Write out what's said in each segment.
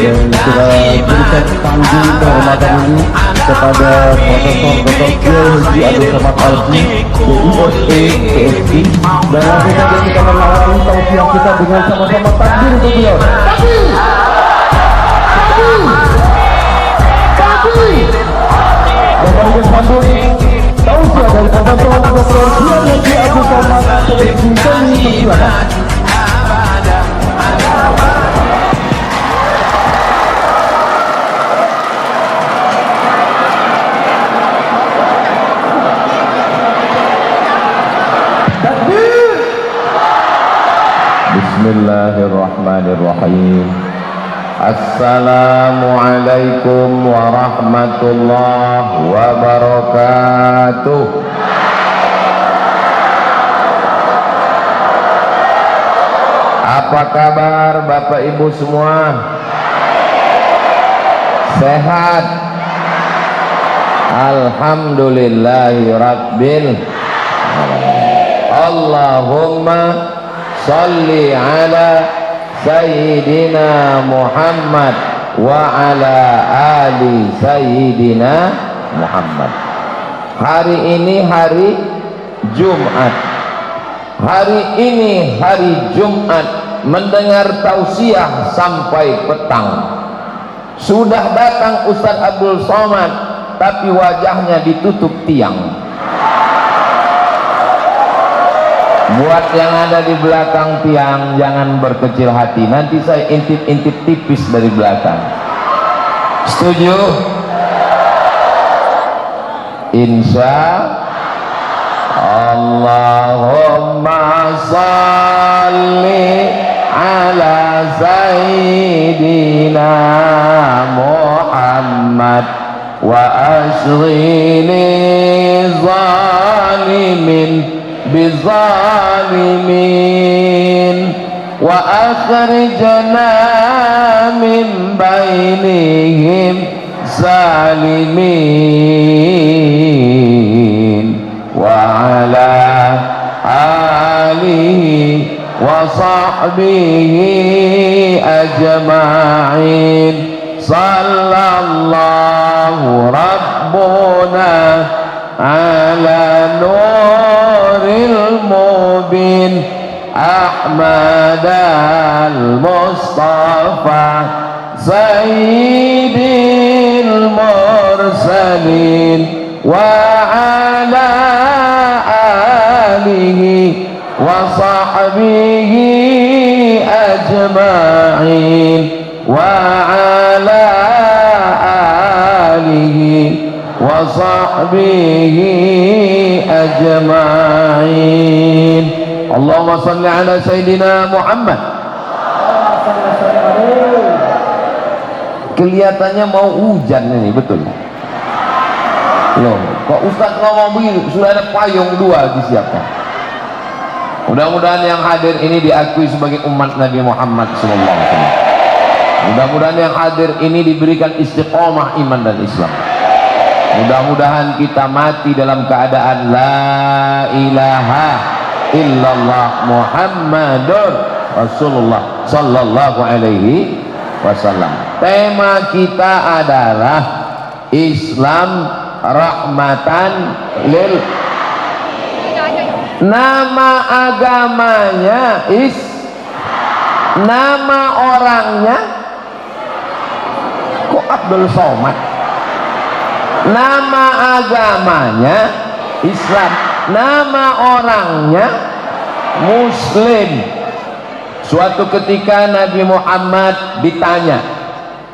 dan kita berikan panggung kehormatan ini kepada Profesor Dr. Haji Abdul Somad Alfi, PSC, dan langsung saja kita melawati tausiah kita dengan sama-sama takbir untuk beliau. Takbir! Takbir! Dan bagi sambung tausiah dari Profesor Dr. Haji Abdul Somad Alfi, silakan. Bismillahirrahmanirrahim. Assalamualaikum warahmatullahi wabarakatuh. Apa kabar Bapak Ibu semua? Sehat? Alhamdulillahirabbil alamin. Allahumma salli ala Sayyidina Muhammad wa ala ali Sayyidina Muhammad. Hari ini hari Jumat. Hari ini hari Jumat, mendengar tausiah sampai petang. Sudah datang Ustadz Abdul Somad, tapi wajahnya ditutup tiang. Buat yang ada di belakang tiang, jangan berkecil hati. Nanti saya intip-intip tipis dari belakang. Setuju? Insya Allahumma salli ala Sayyidina Muhammad wa ashghili zalimin bizalimin wa akhrijna min bainihim zalimin wa ala alihi wa sahbihi ajma'in. Sallallahu rabbuna ala nuril mubin Ahmad al-Mustafa Sayyidi أجمعين وعلى آله وصحبه أجمعين. اللهم صل على سيدنا Muhammad. Kelihatannya mau hujan ini, betul? Loh, kok Ustaz ngomong begini? Sudah ada payung 2 disiapkan. Mudah-mudahan yang hadir ini diakui sebagai umat Nabi Muhammad SAW. Mudah-mudahan yang hadir ini diberikan istiqomah iman dan Islam. Mudah-mudahan kita mati dalam keadaan la ilaha illallah Muhammadur Rasulullah sallallahu alaihi wasallam. Tema kita adalah Islam rahmatan lil. Nama agamanya nama orangnya kok Abdul Somad. Nama agamanya Islam, nama orangnya Muslim. Suatu ketika Nabi Muhammad ditanya,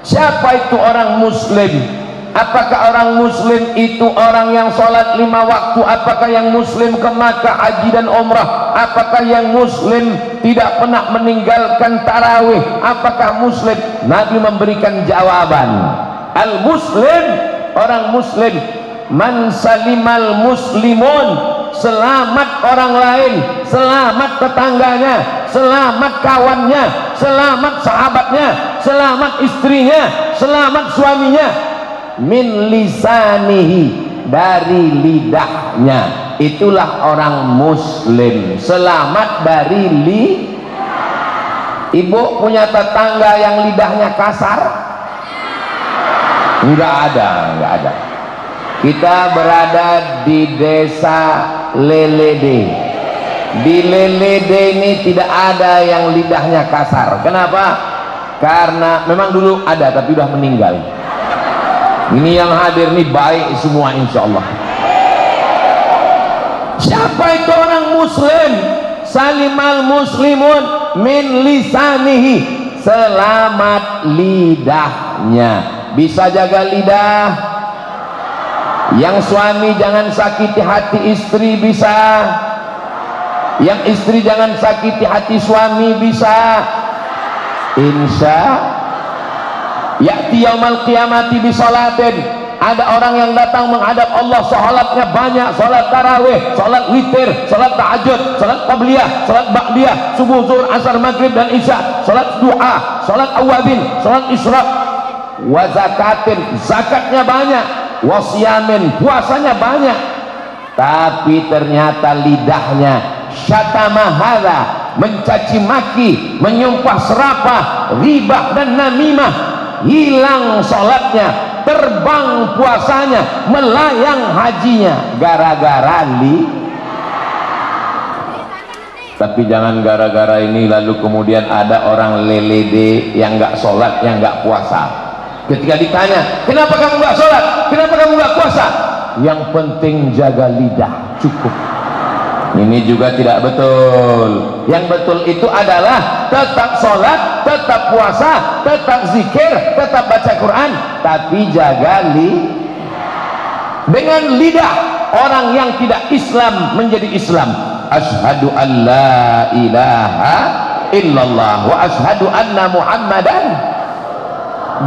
siapa itu orang Muslim? Apakah orang Muslim itu orang yang sholat 5 waktu? Apakah yang Muslim ke Makkah, haji dan umrah? Apakah yang Muslim tidak pernah meninggalkan tarawih? Apakah Muslim? Nabi memberikan jawaban, al-Muslim, orang Muslim, man salimal muslimun, selamat orang lain, selamat tetangganya, selamat kawannya, selamat sahabatnya, selamat istrinya, selamat suaminya, min lisanihi, dari lidahnya. Itulah orang Muslim, selamat dari Ibu punya tetangga yang lidahnya kasar? Enggak ada. Kita berada di desa Lelede. Di Lelede ini tidak ada yang lidahnya kasar. Kenapa? Karena memang dulu ada tapi sudah meninggal. Ini yang hadir nih baik semua insya Allah. Siapa itu orang Muslim? Salimal muslimun min lisanihi, selamat lidahnya. Bisa jaga lidah. Yang suami jangan sakiti hati istri, bisa. Yang istri jangan sakiti hati suami, bisa. Insya ya'ti yaumal qiyamati bisolatin. Ada orang yang datang menghadap Allah, sholatnya banyak, sholat tarawih, sholat witir, sholat tahajud, sholat qabliyah, sholat ba'diyah, subuh, zuhur, asar, maghrib dan isya, sholat duha, sholat awabin, sholat isyraq, wa zakatin, zakatnya banyak, wasiyamin, puasanya banyak, tapi ternyata lidahnya syatamahara, mencaci maki, menyumpah serapah, ribah dan namimah. Hilang sholatnya, terbang puasanya, melayang hajinya, gara-gara Tapi jangan gara-gara ini lalu kemudian ada orang lelede yang nggak sholat, yang nggak puasa. Ketika ditanya, kenapa kamu nggak sholat, kenapa kamu nggak puasa? Yang penting jaga lidah, cukup. Ini juga tidak betul. Yang betul itu adalah tetap sholat, tetap puasa, tetap zikir, tetap baca Quran, tapi jaga dengan lidah. Orang yang tidak Islam menjadi Islam. Asyhadu an la ilaha illallah wa asyhadu anna Muhammadan.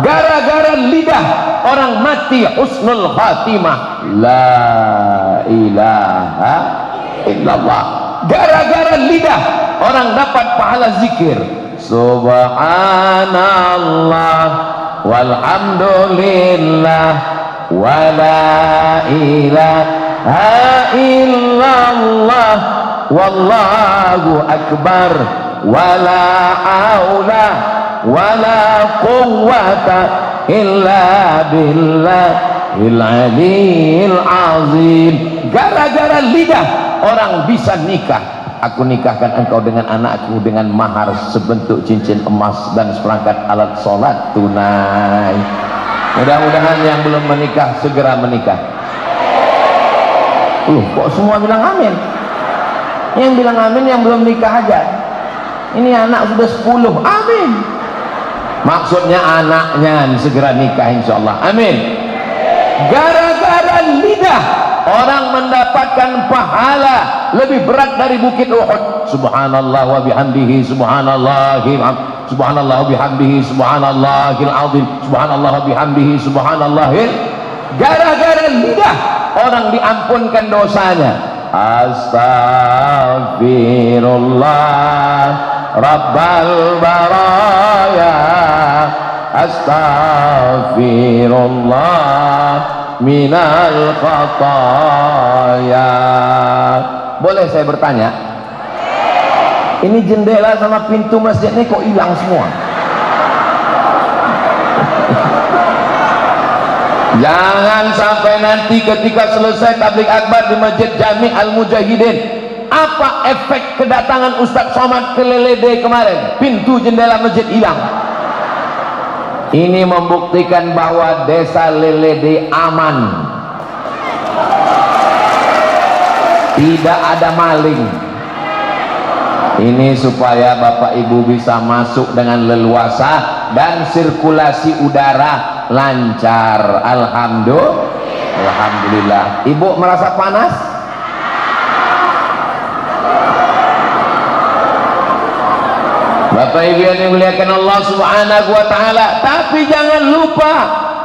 Gara-gara lidah orang mati husnul khatimah. La ilaha illallah. Gara-gara lidah orang dapat pahala zikir. Subhanallah walhamdulillah wala ilaha illallah wallahu akbar wala haula wala quwwata illa billahil aliyil azim. Gara-gara lidah orang bisa nikah. Aku nikahkan engkau dengan anakku dengan mahar sebentuk cincin emas dan seperangkat alat sholat tunai. Mudah-mudahan yang belum menikah segera menikah. Kok semua bilang amin? Yang bilang amin yang belum nikah aja. Ini anak sudah 10, amin. Maksudnya anaknya segera nikah insyaallah. Amin. Gara-gara lidah orang mendapatkan pahala lebih berat dari bukit Uhud. Subhanallah wa bihamdihi subhanallahil subhanallah wa bihamdihi subhanallahil azim subhanallah wa bihamdihi subhanallahil. Gara-gara lidah orang diampunkan dosanya. Astaghfirullah rabbal baraya, astaghfirullah minal khataya. Boleh saya bertanya? Ini jendela sama pintu masjid ini kok hilang semua? Jangan sampai nanti ketika selesai tabligh akbar di Masjid Jami Al-Mujahidin, apa efek kedatangan Ustaz Somad ke Lelede kemarin? Pintu jendela masjid hilang. Ini membuktikan bahwa desa Lelede aman, tidak ada maling. Ini supaya Bapak Ibu bisa masuk dengan leluasa dan sirkulasi udara lancar. Alhamdulillah. Ibu merasa panas? Bapak Ibu yang dimuliakan Allah Subhanahu wa taala, tapi jangan lupa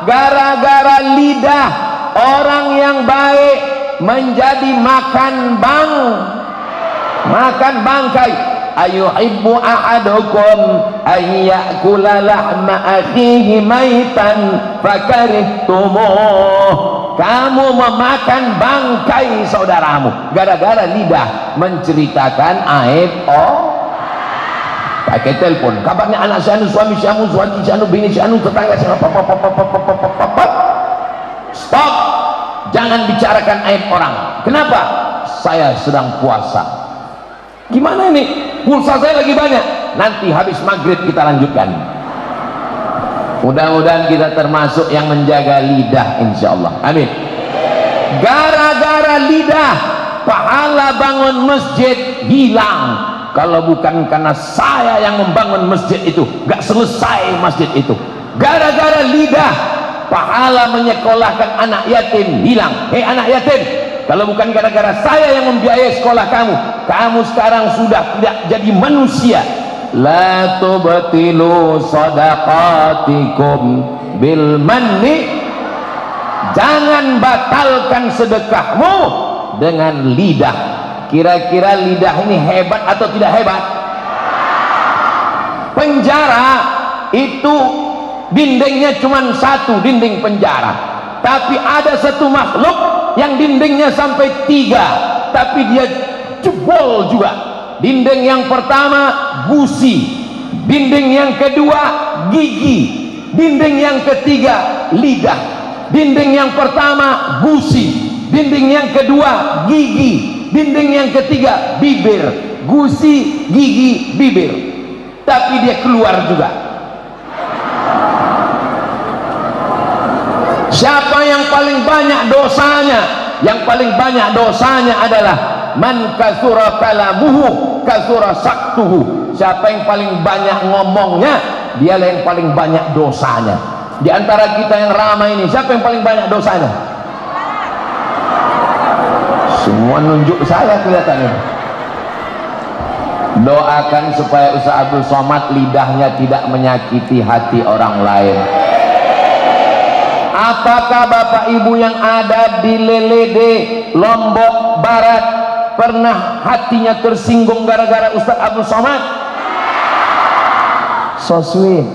gara-gara lidah orang yang baik menjadi makan bangkai. Ayuhibbu ahadukum ayyakula lahma akhihi maitan fakarihtumuh. Kamu memakan bangkai saudaramu gara-gara lidah menceritakan aib pakai telepon, kabarnya anak si anu, suami si anu, suami si anu, bini si anu, tetangga si anu. Stop, jangan bicarakan aib orang. Kenapa? Saya sedang puasa. Gimana ini? Pulsa saya lagi banyak. Nanti habis maghrib kita lanjutkan. Mudah-mudahan kita termasuk yang menjaga lidah insyaallah. Amin. Gara-gara lidah pahala bangun masjid hilang. Kalau bukan karena saya yang membangun masjid itu, gak selesai masjid itu. Gara-gara lidah pahala menyekolahkan anak yatim hilang. Hei anak yatim, kalau bukan gara-gara saya yang membiayai sekolah kamu, kamu sekarang sudah tidak jadi manusia. La tubtilu sadaqatikum bil manni. Jangan batalkan sedekahmu dengan lidah. Kira-kira lidah ini hebat atau tidak hebat? Penjara itu dindingnya cuma satu, dinding penjara. Tapi ada satu makhluk yang dindingnya sampai 3, tapi dia jebol juga. Dinding yang pertama gusi, dinding yang kedua gigi, dinding yang ketiga lidah. Dinding yang pertama gusi, dinding yang kedua gigi, dinding yang ketiga bibir. Gusi, gigi, bibir, tapi dia keluar juga. Siapa yang paling banyak dosanya? Yang paling banyak dosanya adalah man kasura kalamuhu kasura saktuhu. Siapa yang paling banyak ngomongnya, dialah yang paling banyak dosanya. Di antara kita yang ramai ini, siapa yang paling banyak dosanya? Semua nunjuk saya kelihatannya. Doakan supaya Ustaz Abdul Somad lidahnya tidak menyakiti hati orang lain. Apakah Bapak Ibu yang ada di Lelede, Lombok Barat pernah hatinya tersinggung gara-gara Ustaz Abdul Somad? So sweet.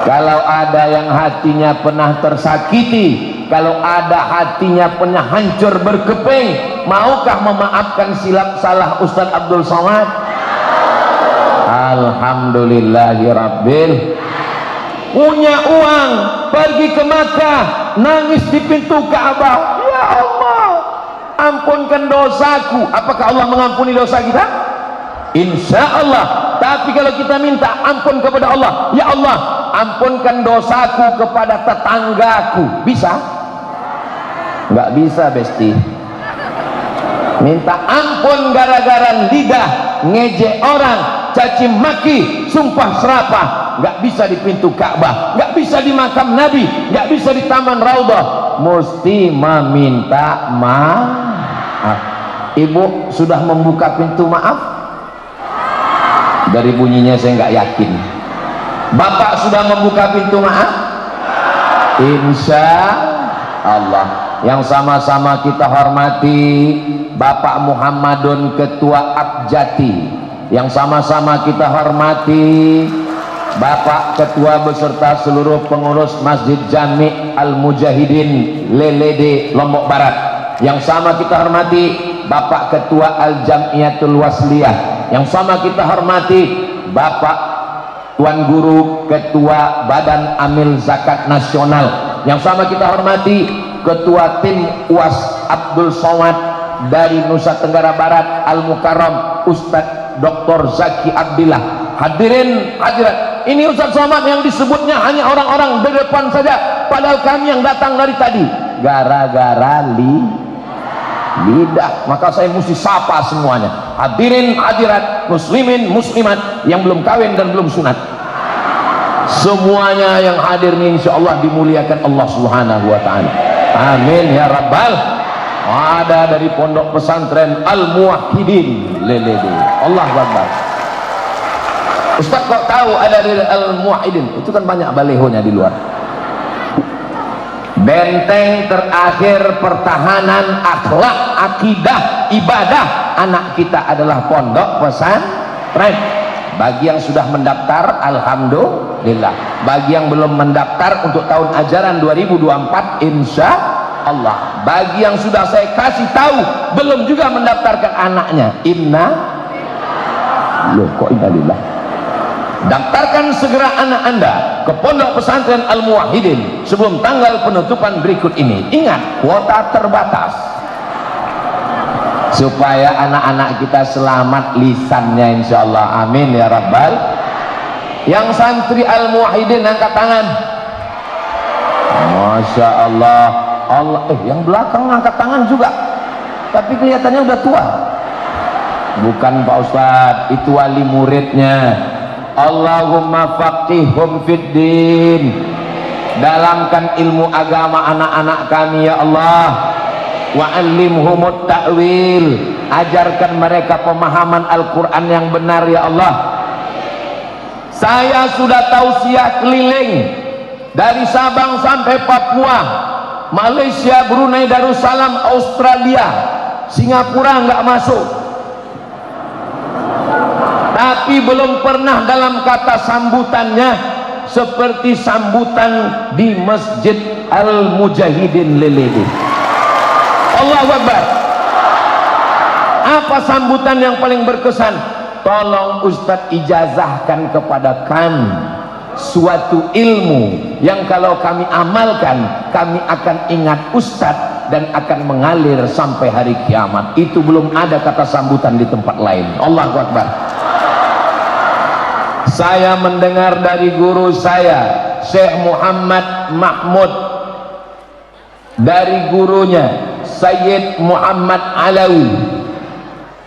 Kalau ada yang hatinya pernah tersakiti, kalau ada hatinya pernah hancur berkeping, maukah memaafkan silap salah Ustaz Abdul Somad? Alhamdulillahirabbil. Punya uang, pergi ke Makkah, nangis di pintu Ka'bah, ya Allah ampunkan dosaku. Apakah Allah mengampuni dosa kita? Insya Allah. Tapi kalau kita minta ampun kepada Allah, ya Allah ampunkan dosaku kepada tetanggaku, bisa? Nggak bisa, besti. Minta ampun gara-gara lidah ngejek orang, caci maki, sumpah serapah, nggak bisa di pintu Ka'bah, nggak bisa di makam Nabi, nggak bisa di taman Raudhah, mesti meminta maaf. Ibu sudah membuka pintu maaf? Dari bunyinya saya nggak yakin. Bapak sudah membuka pintu maaf? Insya Allah. Yang sama-sama kita hormati Bapak Muhammadun Ketua Abjati, yang sama-sama kita hormati Bapak Ketua beserta seluruh pengurus Masjid Jami' Al-Mujahidin Lelede Lombok Barat, yang sama kita hormati Bapak Ketua Al-Jamiyatul Wasliyah, yang sama kita hormati Bapak Tuan Guru Ketua Badan Amil Zakat Nasional, yang sama kita hormati Ketua Tim UAS Abdul Somad dari Nusa Tenggara Barat Al-Mukarram Ustadz Dr. Zaki Abdillah. Hadirin hadirat, ini Ustadz Somad yang disebutnya hanya orang-orang di depan saja, padahal kami yang datang dari tadi gara-gara lidah, maka saya mesti sapa semuanya. Hadirin hadirat, muslimin muslimat yang belum kawin dan belum sunat, semuanya yang hadir ini insya Allah dimuliakan Allah Subhanahu wa ta'ala. Amin ya rabbal. Ada dari pondok pesantren Al-Muwahhidin Lelede. Allah Akbar. Ustaz kok tahu ada dari Al-Muwahhidin? Itu kan banyak balehonya di luar. Benteng terakhir pertahanan akhlak, akidah, ibadah anak kita adalah pondok pesantren. Bagi yang sudah mendaftar, alhamdulillah. Bagi yang belum mendaftar untuk tahun ajaran 2024, insya Allah. Bagi yang sudah saya kasih tahu belum juga mendaftarkan anaknya, loh kok innalillah. Daftarkan segera anak Anda ke pondok pesantren Al-Muwahhidin sebelum tanggal penutupan berikut ini. Ingat, kuota terbatas, supaya anak-anak kita selamat lisannya insyaallah. Amin ya rabbal. Yang santri Al-Muwahhidin angkat tangan. Masya Allah. Yang belakang angkat tangan juga, tapi kelihatannya udah tua. Bukan Pak Ustadz, itu wali muridnya. Allahumma faqihhum fid din, dalamkan ilmu agama anak-anak kami ya Allah. Wa'allimhumut ta'wil, ajarkan mereka pemahaman Al-Quran yang benar ya Allah. Saya sudah tausiah keliling dari Sabang sampai Papua, Malaysia, Brunei Darussalam, Australia, Singapura nggak masuk, tapi belum pernah dalam kata sambutannya seperti sambutan di Masjid Al-Mujahidin Lelede. Allahu Akbar. Apa sambutan yang paling berkesan? Tolong Ustadz ijazahkan kepada kami suatu ilmu yang kalau kami amalkan, kami akan ingat Ustadz dan akan mengalir sampai hari kiamat. Itu belum ada kata sambutan di tempat lain. Allahu Akbar. Saya mendengar dari guru saya Syekh Muhammad Mahmud, dari gurunya Sayyid Muhammad Alawi,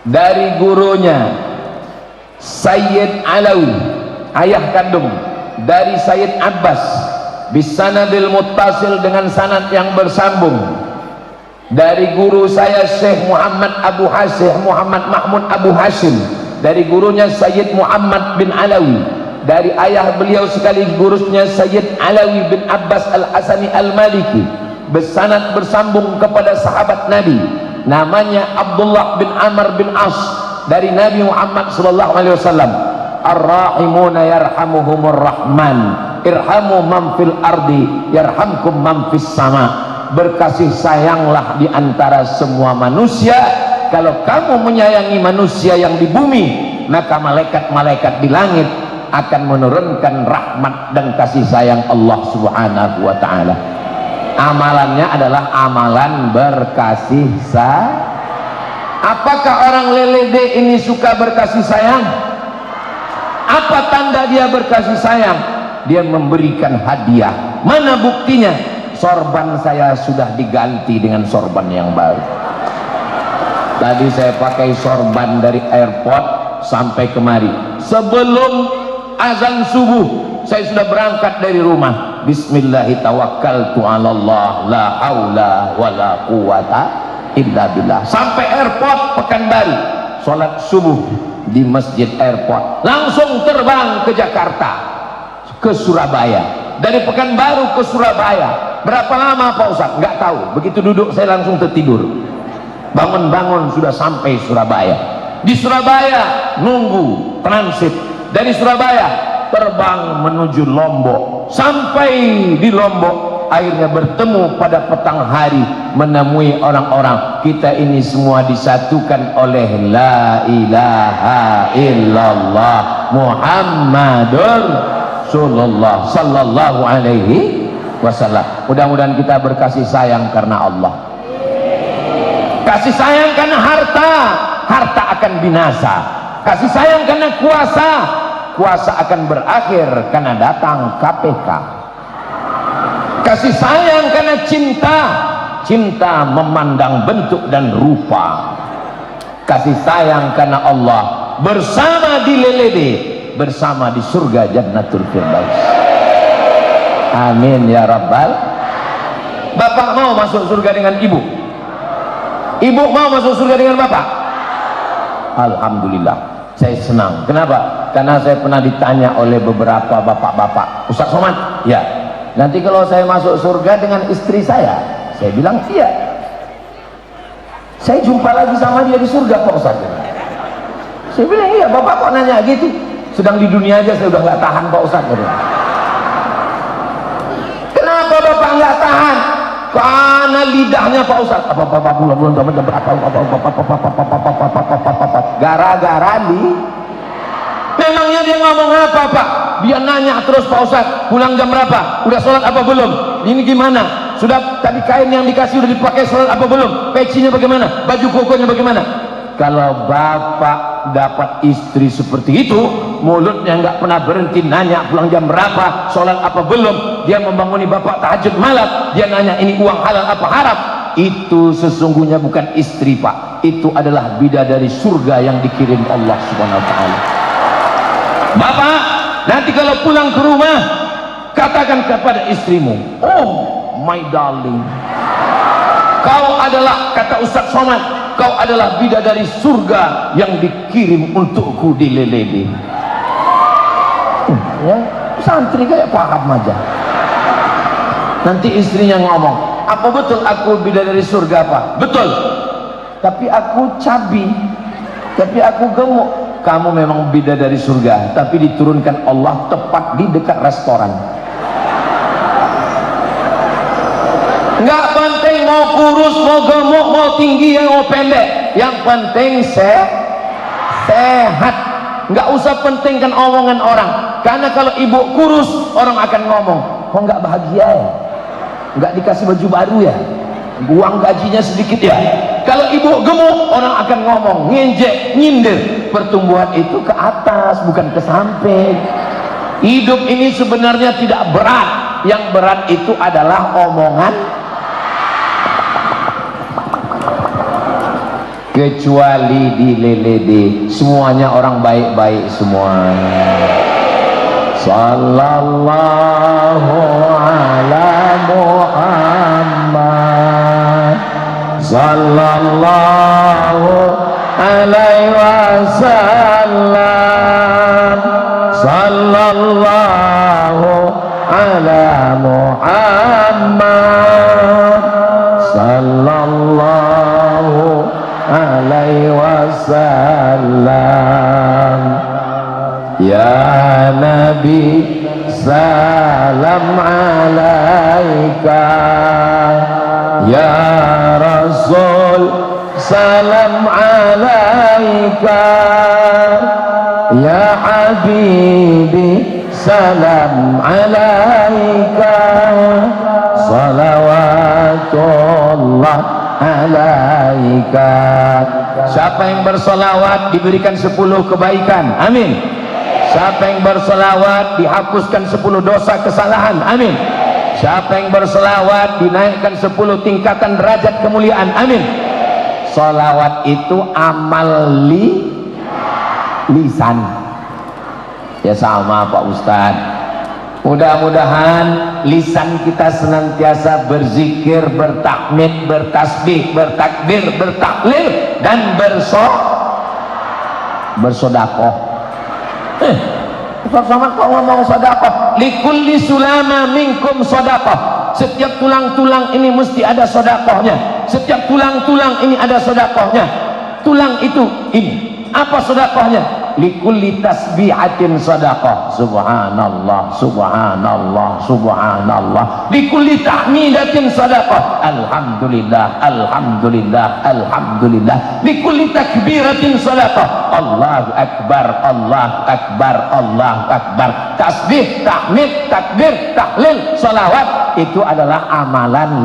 dari gurunya Sayyid Alawi ayah kandung dari Sayyid Abbas, bisanadil muttasil dengan sanad yang bersambung, dari guru saya Syekh Muhammad Abu Hasyim, Muhammad Mahmud Abu Hashim, dari gurunya Sayyid Muhammad bin Alawi, dari ayah beliau sekaligus Sayyid Alawi bin Abbas Al-Hasani Al-Maliki, bersanad bersambung kepada sahabat Nabi namanya Abdullah bin Amr bin As, dari Nabi Muhammad sallallahu alaihi wasallam, ar-rahimuna yarhamuhumur rahman, irhamu man fil ardi yarhamkum man fis sama. Berkasih sayanglah di antara semua manusia. Kalau kamu menyayangi manusia yang di bumi, maka malaikat-malaikat di langit akan menurunkan rahmat dan kasih sayang Allah Subhanahu wa ta'ala. Amalannya adalah amalan berkasih sayang. Apakah orang Lelede ini suka berkasih sayang? Apa tanda dia berkasih sayang? Dia memberikan hadiah. Mana buktinya? Sorban saya sudah diganti dengan sorban yang baru. Tadi saya pakai sorban dari airport sampai kemari. sebelum azan subuh saya sudah berangkat dari rumah. Bismillahirrahmanirrahim, la haula wala quwata illa billah. Sampai airport Pekanbaru, sholat subuh di masjid airport, langsung terbang ke Jakarta, ke Surabaya. Dari Pekanbaru ke Surabaya berapa lama Pak Ustadz? Nggak tahu. Begitu duduk saya langsung tertidur, bangun-bangun sudah sampai Surabaya. Di Surabaya nunggu transit, dari Surabaya terbang menuju Lombok. Sampai di Lombok akhirnya bertemu pada petang hari, menemui orang-orang. Kita ini semua disatukan oleh la ilaha illallah Muhammadur Rasulullah sallallahu alaihi wasallam. Mudah-mudahan kita berkasih sayang karena Allah. Kasih sayang karena harta, harta akan binasa. Kasih sayang karena kuasa, kuasa akan berakhir karena datang KPK. Kasih sayang karena cinta, cinta memandang bentuk dan rupa. Kasih sayang karena Allah, bersama di Lelede, bersama di surga Jannatul Firdaus. Amin ya Rabbal. Bapak mau masuk surga dengan ibu? Ibu mau masuk surga dengan bapak? Alhamdulillah, saya senang. Kenapa? Karena saya pernah ditanya oleh beberapa bapak-bapak, Ustaz Somad, ya, nanti kalau saya masuk surga dengan istri saya bilang iya. Saya jumpa lagi sama dia di surga Pak Ustaz. Saya bilang iya. Bapak kok nanya gitu? Sedang di dunia aja saya udah nggak tahan Pak Ustaz. Kenapa bapak nggak tahan? Karena lidahnya Pak Ustaz. Gara-gara memangnya dia ngomong apa Pak? Dia nanya terus Pak Ustaz, pulang jam berapa? Udah sholat apa belum? Ini gimana? Sudah tadi kain yang dikasih udah dipakai sholat apa belum? Pecinya bagaimana? Baju kokonya bagaimana? Kalau bapak dapat istri seperti itu, mulutnya nggak pernah berhenti nanya pulang jam berapa, sholat apa belum. Dia membanguni bapak tahajud malam, dia nanya ini uang halal apa haram. Itu sesungguhnya bukan istri Pak, itu adalah bidadari surga yang dikirim Allah Subhanahu wa Ta'ala. Bapak, nanti kalau pulang ke rumah, katakan kepada istrimu, oh my darling, kau adalah, kata Ustaz Somad, kau adalah bidadari surga yang dikirim untukku di Lelede. Ya, santri kayak paham aja. Nanti istrinya ngomong, apa betul aku bidadari surga Pak? Betul. Tapi aku cabi, tapi aku gemuk. Kamu memang bidadari surga, tapi diturunkan Allah tepat di dekat restoran. Nggak penting mau kurus, mau gemuk, mau tinggi, mau pendek. Yang penting sehat. Nggak usah pentingkan omongan orang. Karena kalau ibu kurus, orang akan ngomong, kok nggak bahagia ya? Nggak dikasih baju baru ya? Uang gajinya sedikit ya? Kalau ibu gemuk, orang akan ngomong, nginjek, nyindir. Pertumbuhan itu ke atas, bukan ke samping. Hidup ini sebenarnya tidak berat. Yang berat itu adalah omongan. Kecuali di Lelede, semuanya orang baik-baik semuanya. Sallallahu ala Muhammad, sallallahu alaihi wasallam, sallallahu ala Muhammad, sallallahu alaihi wasallam. Ya Nabi salam alaika, ya Rasul salam alaika, ya Habibi salam alaika, salawatullah alaika. Siapa yang bersolawat diberikan 10 kebaikan, amin. Siapa yang bersolawat dihapuskan 10 dosa kesalahan, amin. Siapa yang bersolawat dinaikkan 10 tingkatan derajat kemuliaan, amin. Solawat itu amal lisan. Ya sama Pak Ustadz. Mudah-mudahan lisan kita senantiasa berzikir, bertakmid, bertasbih, bertakbir, bertahlil, dan bersodakoh. Ustaz Somad kok ngomong sodakoh? Likulli sulama minkum sodakoh. Setiap tulang-tulang ini mesti ada sodakohnya. Setiap tulang-tulang ini ada sodakohnya. Tulang itu ini. Apa sodakohnya? Likulli tasbihatin sadaqah. Subhanallah, subhanallah, subhanallah. Likulli tahmidatin sadaqah. Alhamdulillah, alhamdulillah, alhamdulillah. Likulli takbiratin sadaqah. Allahu akbar, Allahu akbar, Allahu akbar. Tasbih, tahmid, takbir, tahlil, salawat, itu adalah amalan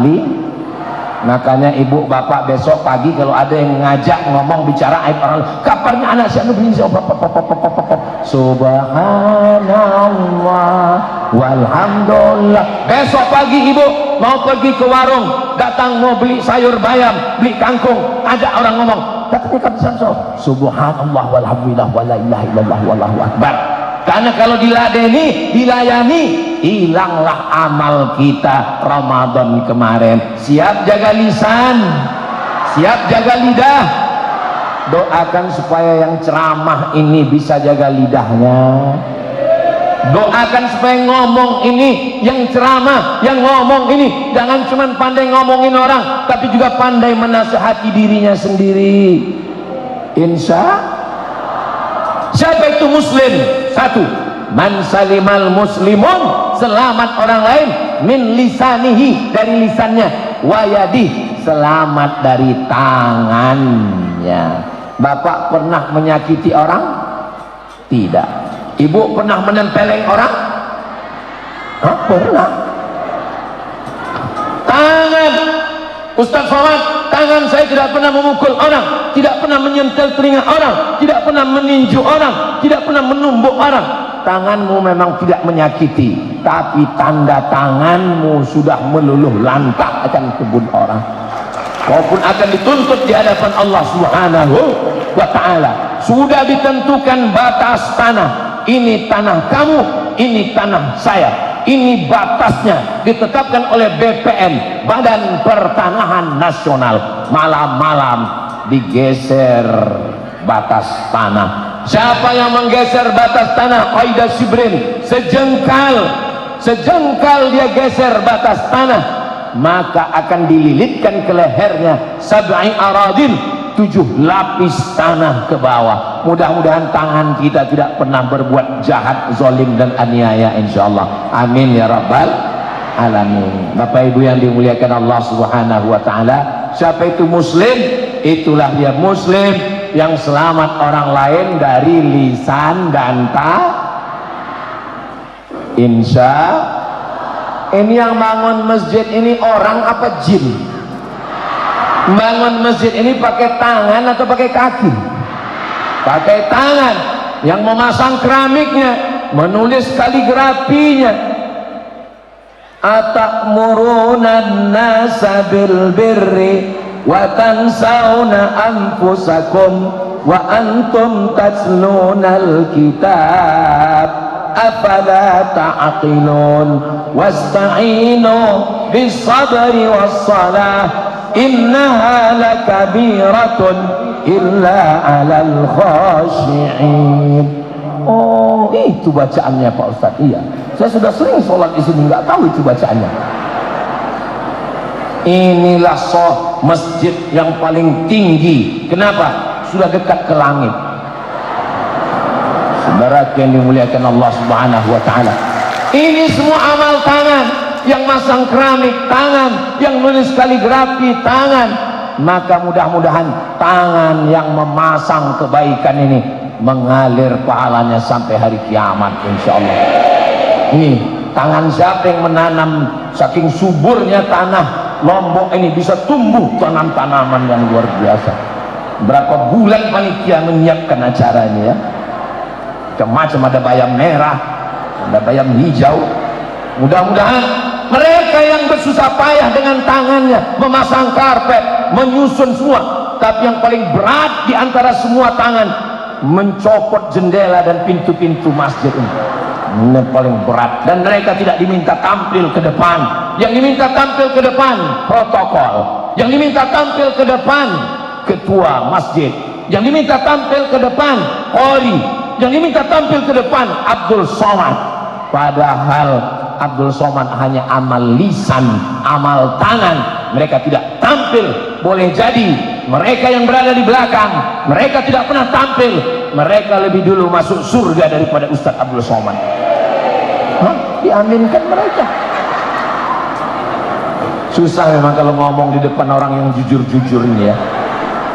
Makanya ibu bapak besok pagi kalau ada yang ngajak ngomong bicara aib orang, kabarnya anak si anu begini, subhanallah walhamdulillah. Besok pagi ibu mau pergi ke warung, datang mau beli sayur bayam, beli kangkung, ada orang ngomong, katanya subhanallah walhamdulillah wala ilaha illallah wallahu akbar. Karena kalau diladeni, dilayani, hilanglah amal kita Ramadan kemarin. Siap jaga lisan, siap jaga lidah. Doakan supaya yang ceramah ini bisa jaga lidahnya. Doakan supaya ngomong ini, yang ceramah, yang ngomong ini, jangan cuma pandai ngomongin orang, tapi juga pandai menasihati dirinya sendiri. Insya siapa itu muslim? Satu, man salimal muslimun, selamat orang lain, min lisanihi, dari lisannya, wayadi, selamat dari tangannya. Bapak pernah menyakiti orang? Tidak. Ibu pernah menempeleng orang? Pernah. Tangan Ustaz Somad, tangan saya tidak pernah memukul orang, tidak pernah menyentil telinga orang, tidak pernah meninju orang, tidak pernah menumbuk orang. Tanganmu memang tidak menyakiti, tapi tanda tanganmu sudah meluluh lantakkan kebun orang. Kau pun akan dituntut di hadapan Allah Subhanahu wa ta'ala. Sudah ditentukan batas tanah. Ini tanah kamu, ini tanah saya. Ini batasnya ditetapkan oleh BPN, Badan Pertanahan Nasional. Malam-malam digeser batas tanah. Siapa yang menggeser batas tanah? Qaida Shibrin, sejengkal dia geser batas tanah, maka akan dililitkan ke lehernya sab'i aradin, 7 lapis tanah ke bawah. Mudah-mudahan tangan kita tidak pernah berbuat jahat, zalim dan aniaya, insyaallah. Amin ya rabbal alamin. Bapak ibu yang dimuliakan Allah Subhanahu wa taala, siapa itu muslim? Itulah dia muslim yang selamat orang lain dari lisan dan insya. Ini yang bangun masjid ini orang apa jin? Bangun masjid ini pakai tangan atau pakai kaki? Pakai tangan. Yang memasang keramiknya, menulis kaligrafinya, atamuruna nasa bil birri wa tansawna anfusakum wa antum tatlunal kitab afala ta'qilun wasta'inu bis sabri was salah innaha lakabiratun illa 'alal khashi'in. Oh, itu bacaannya Pak Ustadz. Iya, saya sudah sering sholat di sini, nggak tahu itu bacaannya. Inilah masjid yang paling tinggi. Kenapa? Sudah dekat ke langit. Saudara yang dimuliakan Allah Subhanahu wa taala, ini semua amal tangan. Yang masang keramik tangan, yang nulis kaligrafi tangan. Maka mudah-mudahan tangan yang memasang kebaikan ini mengalir pahalanya sampai hari kiamat, insyaallah. Ini tangan siapa yang menanam, saking suburnya tanah Lombok ini bisa tumbuh tanam-tanaman yang luar biasa. Berapa bulan panitia menyiapkan acara ini ya, macam-macam, ada bayam merah, ada bayam hijau. Mudah-mudahan mereka yang bersusah payah dengan tangannya memasang karpet, menyusun semua, tapi yang paling berat di antara semua tangan mencopot jendela dan pintu-pintu masjid ini paling berat. Dan mereka tidak diminta tampil ke depan. Yang diminta tampil ke depan protokol, yang diminta tampil ke depan ketua masjid, yang diminta tampil ke depan qori, yang diminta tampil ke depan Abdul Somad. Padahal Abdul Somad hanya amal lisan, amal tangan. Mereka tidak tampil. Boleh jadi mereka yang berada di belakang, mereka tidak pernah tampil, mereka lebih dulu masuk surga daripada Ustadz Abdul Somad. Diaminkan mereka. Susah memang kalau ngomong di depan orang yang jujur-jujur ini ya.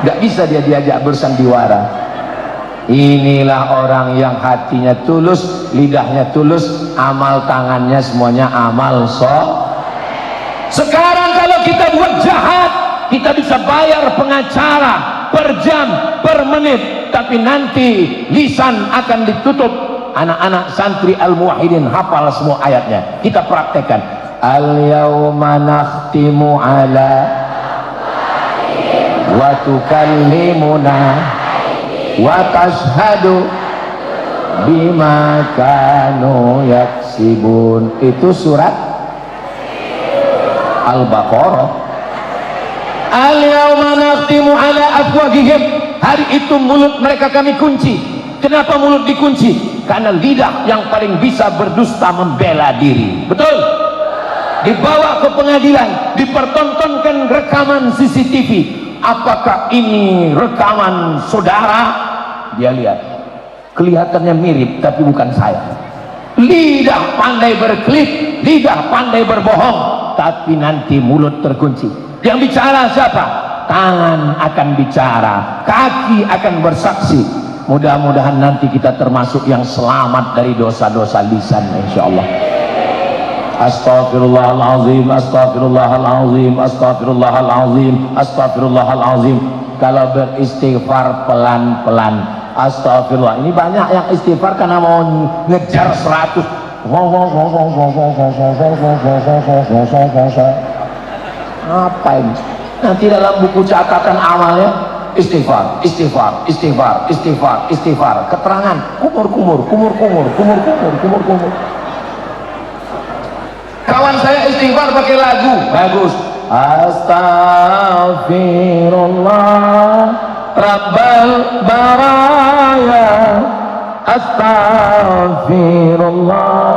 Gak bisa dia diajak bersandiwara. Inilah orang yang hatinya tulus, lidahnya tulus, amal tangannya semuanya amal Sekarang kalau kita buat jahat, kita bisa bayar pengacara per jam, per menit, tapi nanti lisan akan ditutup. Anak-anak santri al-muwahhidin hafal semua ayatnya. Kita praktekkan. Al-yawma nakhtimu ala wa tukallimuna wa tashhadu bima kanu yaksibun. Itu surat Al-Baqarah. Al-yawma nakhtimu ala afwahihim. Hari itu mulut mereka kami kunci. Kenapa mulut dikunci? Karena lidah yang paling bisa berdusta membela diri. Betul? Dibawa ke pengadilan, dipertontonkan rekaman CCTV. Apakah ini rekaman saudara? Dia lihat, kelihatannya mirip tapi bukan saya. Lidah pandai berkelit, lidah pandai berbohong, tapi nanti mulut terkunci. Yang bicara siapa? Tangan akan bicara, kaki akan bersaksi. Mudah-mudahan nanti kita termasuk yang selamat dari dosa-dosa lisan, insyaallah. Astaghfirullahalazim, astaghfirullahalazim, astaghfirullahalazim, astaghfirullahalazim. Kalau beristighfar pelan-pelan. Astagfirullah. Ini banyak yang istighfar karena mau ngejar 100. Apa ini? Nanti dalam buku catatan amalnya istighfar, istighfar, istighfar, istighfar, istighfar. Keterangan kumur. Kawan saya istighfar pakai lagu, bagus. Astaghfirullah Rabbal baraya, astaghfirullah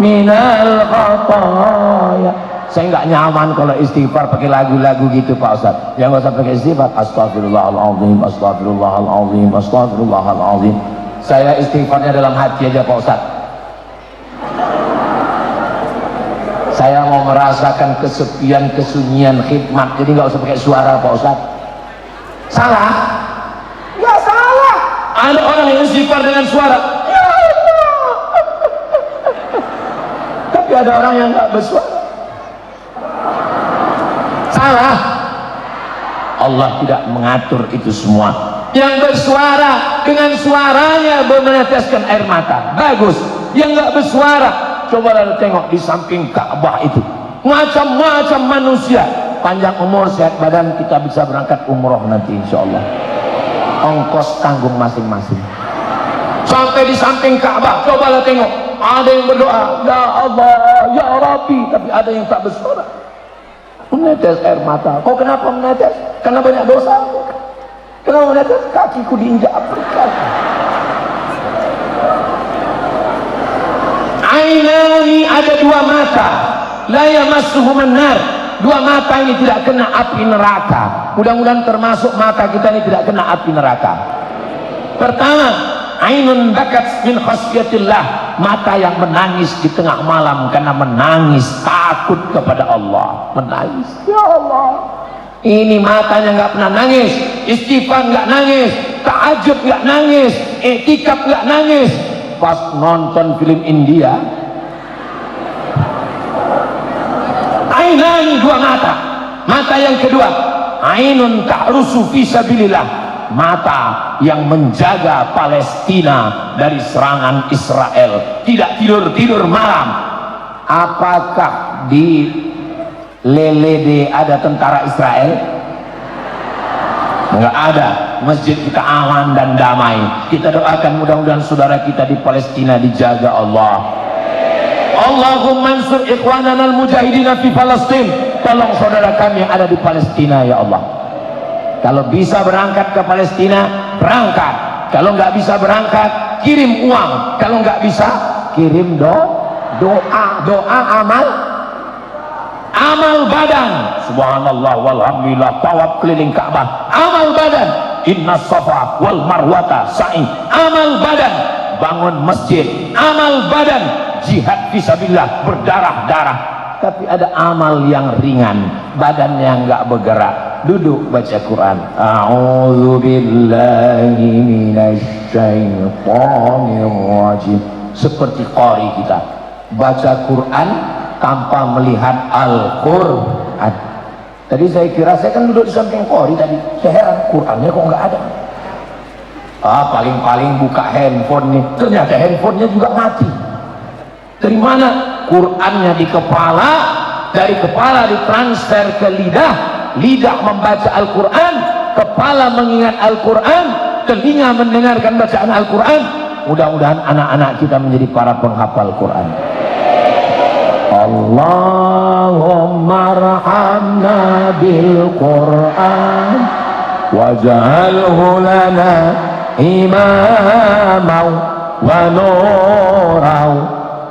minal khataya. Saya nggak nyaman kalau istighfar pakai lagu-lagu gitu Pak Ustaz. Yang nggak usah pakai istighfar. Astagfirullahaladzim, astagfirullahaladzim, astagfirullahaladzim. Saya istighfarnya dalam hati aja Pak Ustaz. Saya mau merasakan kesepian, kesunyian, khidmat. Jadi nggak usah pakai suara Pak Ustaz. Salah? Ya salah. Ada orang yang istighfar dengan suara. Ya Allah. Tapi ada orang yang nggak bersuara. Salah. Allah tidak mengatur itu semua. Yang bersuara dengan suaranya meneteskan air mata, bagus. Yang nggak bersuara, coba tengok di samping Ka'bah itu, macam-macam manusia. Panjang umur, sehat badan, kita bisa berangkat umroh nanti insyaallah. Ongkos tanggung masing-masing. Sampai di samping Ka'bah, coba tengok. Ada yang berdoa, ya Allah, ya Rabbi, tapi ada yang tak bersuara. Menetes air mata. Kok kenapa menetes? Karena banyak dosa. Kenapa menetes? Kakiku diinjak Afrika. Ainani, ada dua mata. La yamassuhumun nar. Dua mata ini tidak kena api neraka. Mudah-mudahan termasuk mata kita ini tidak kena api neraka. Pertama, ainun bakat min khasyatillah. Mata yang menangis di tengah malam karena menangis takut kepada Allah. Menangis, ya Allah, ini matanya nggak pernah nangis. Istighfar nggak nangis, tahajud nggak nangis, iktikaf nggak nangis. Pas nonton film India, ainani, dua mata. Mata yang kedua, ainun ta'rusu fi sabilillah. Mata yang menjaga Palestina dari serangan Israel, tidak tidur malam. Apakah di Lelede ada tentara Israel? Nggak ada. Masjid kita aman dan damai. Kita doakan mudah-mudahan saudara kita di Palestina dijaga Allah. Allahumma ansur ikhwanana al-mujahidina fi Palestin. Tolong saudara kami yang ada di Palestina ya Allah. Kalau bisa berangkat ke Palestina, berangkat. Kalau nggak bisa berangkat, kirim uang. Kalau nggak bisa, kirim doa amal badan. Subhanallah walhamdulillah, tawaf keliling Ka'bah, amal badan. Inna safa wal marwata sa'i, amal badan. Bangun masjid, amal badan. Jihad fisabilillah, berdarah-darah. Tapi ada amal yang ringan, badannya nggak bergerak, duduk baca Quran. A'udzu billahi minasy syaithanir rajim. Seperti qari kita baca Quran tanpa melihat Al-Quran. Tadi saya kira, saya kan duduk di samping qari tadi, saya heran Qurannya kok nggak ada. Paling-paling buka handphone nih, ternyata handphonenya juga mati. Dari mana? Qurannya di kepala, dari kepala ditransfer ke lidah, lidah membaca Al-Quran, kepala mengingat Al-Quran, telinga mendengarkan bacaan Al-Quran. Mudah-mudahan anak-anak kita menjadi para penghafal Quran. Allahumma arhamna bil Quran waj'alhu lana imamau wa nurau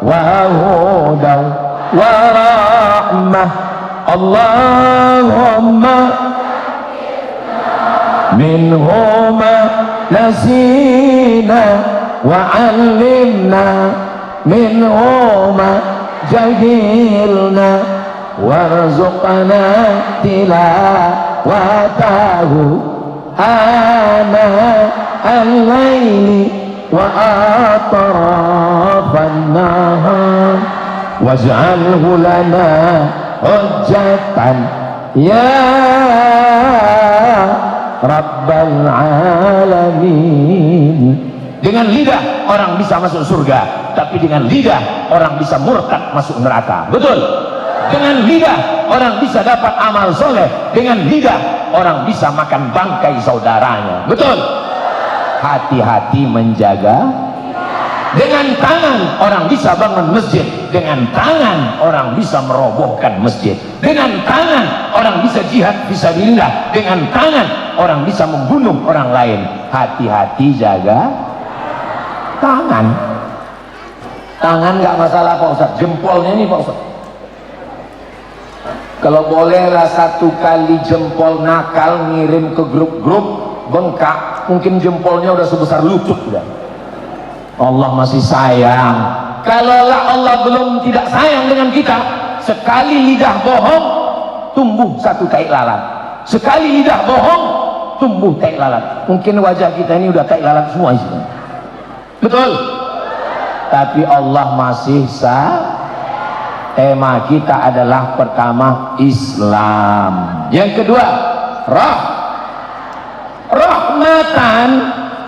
wa hudau wa rahmah. Allahumma minhuma nasina wa 'allimna minhuma jahilna warzuqna tilawatahu ana al-laili wa atrafan nahar waj'alhu lana hujjatan ya rabbal alamin. Dengan lidah orang bisa masuk surga, tapi dengan lidah orang bisa murtad masuk neraka. Betul? Dengan lidah orang bisa dapat amal soleh, dengan lidah orang bisa makan bangkai saudaranya. Betul? Hati-hati menjaga. Dengan tangan orang bisa bangun masjid, dengan tangan orang bisa merobohkan masjid, dengan tangan orang bisa jihad fisabilillah, dengan tangan orang bisa membunuh orang lain. Hati-hati jaga tangan. Tangan nggak masalah Pak Ustaz, jempolnya nih Pak Ustaz. Kalau bolehlah satu kali jempol nakal ngirim ke grup-grup bengkak, mungkin jempolnya udah sebesar lutut udah. Allah masih sayang. Kalaulah Allah belum tidak sayang dengan kita, sekali lidah bohong tumbuh satu tai lalat. Sekali lidah bohong tumbuh tai lalat. Mungkin wajah kita ini udah tai lalat semua isinya. Betul? Tapi Allah masih tema kita adalah pertama Islam, yang kedua rahmatan.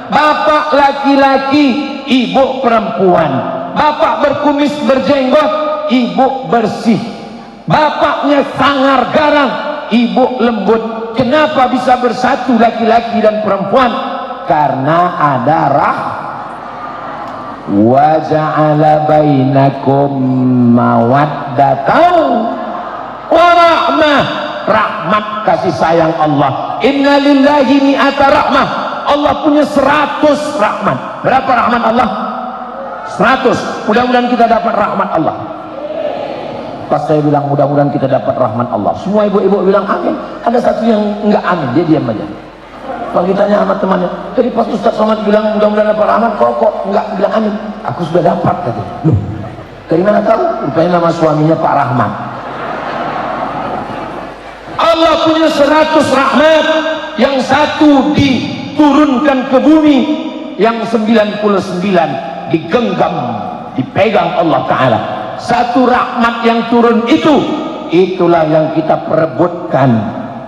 Bapak laki-laki, ibu perempuan. Bapak berkumis berjenggot, ibu bersih. Bapaknya sangar garang, ibu lembut. Kenapa bisa bersatu laki-laki dan perempuan? Karena ada wa ja'ala bainakum mawaddatan wa rahmah. Rahmat kasih sayang Allah. Inna lillahi mi'ata rahmah. Allah punya 100 rahmat. Berapa rahmat Allah? 100. Mudah-mudahan kita dapat rahmat Allah. Pas saya bilang mudah-mudahan kita dapat rahmat Allah, semua ibu-ibu bilang amin. Ada satu yang enggak amin, dia diam aja. Kalau ditanya sama temannya, tadi pas Ustaz Somad bilang mudah-mudahan dapat rahmat, kok enggak bilang amin? Aku sudah dapat tadi. Loh, dari mana tahu? Rupanya nama suaminya Pak Rahmat. Allah punya 100 rahmat, yang satu diturunkan ke bumi, yang 99 digenggam, dipegang Allah Ta'ala. Satu rahmat yang turun itu, itulah yang kita perebutkan.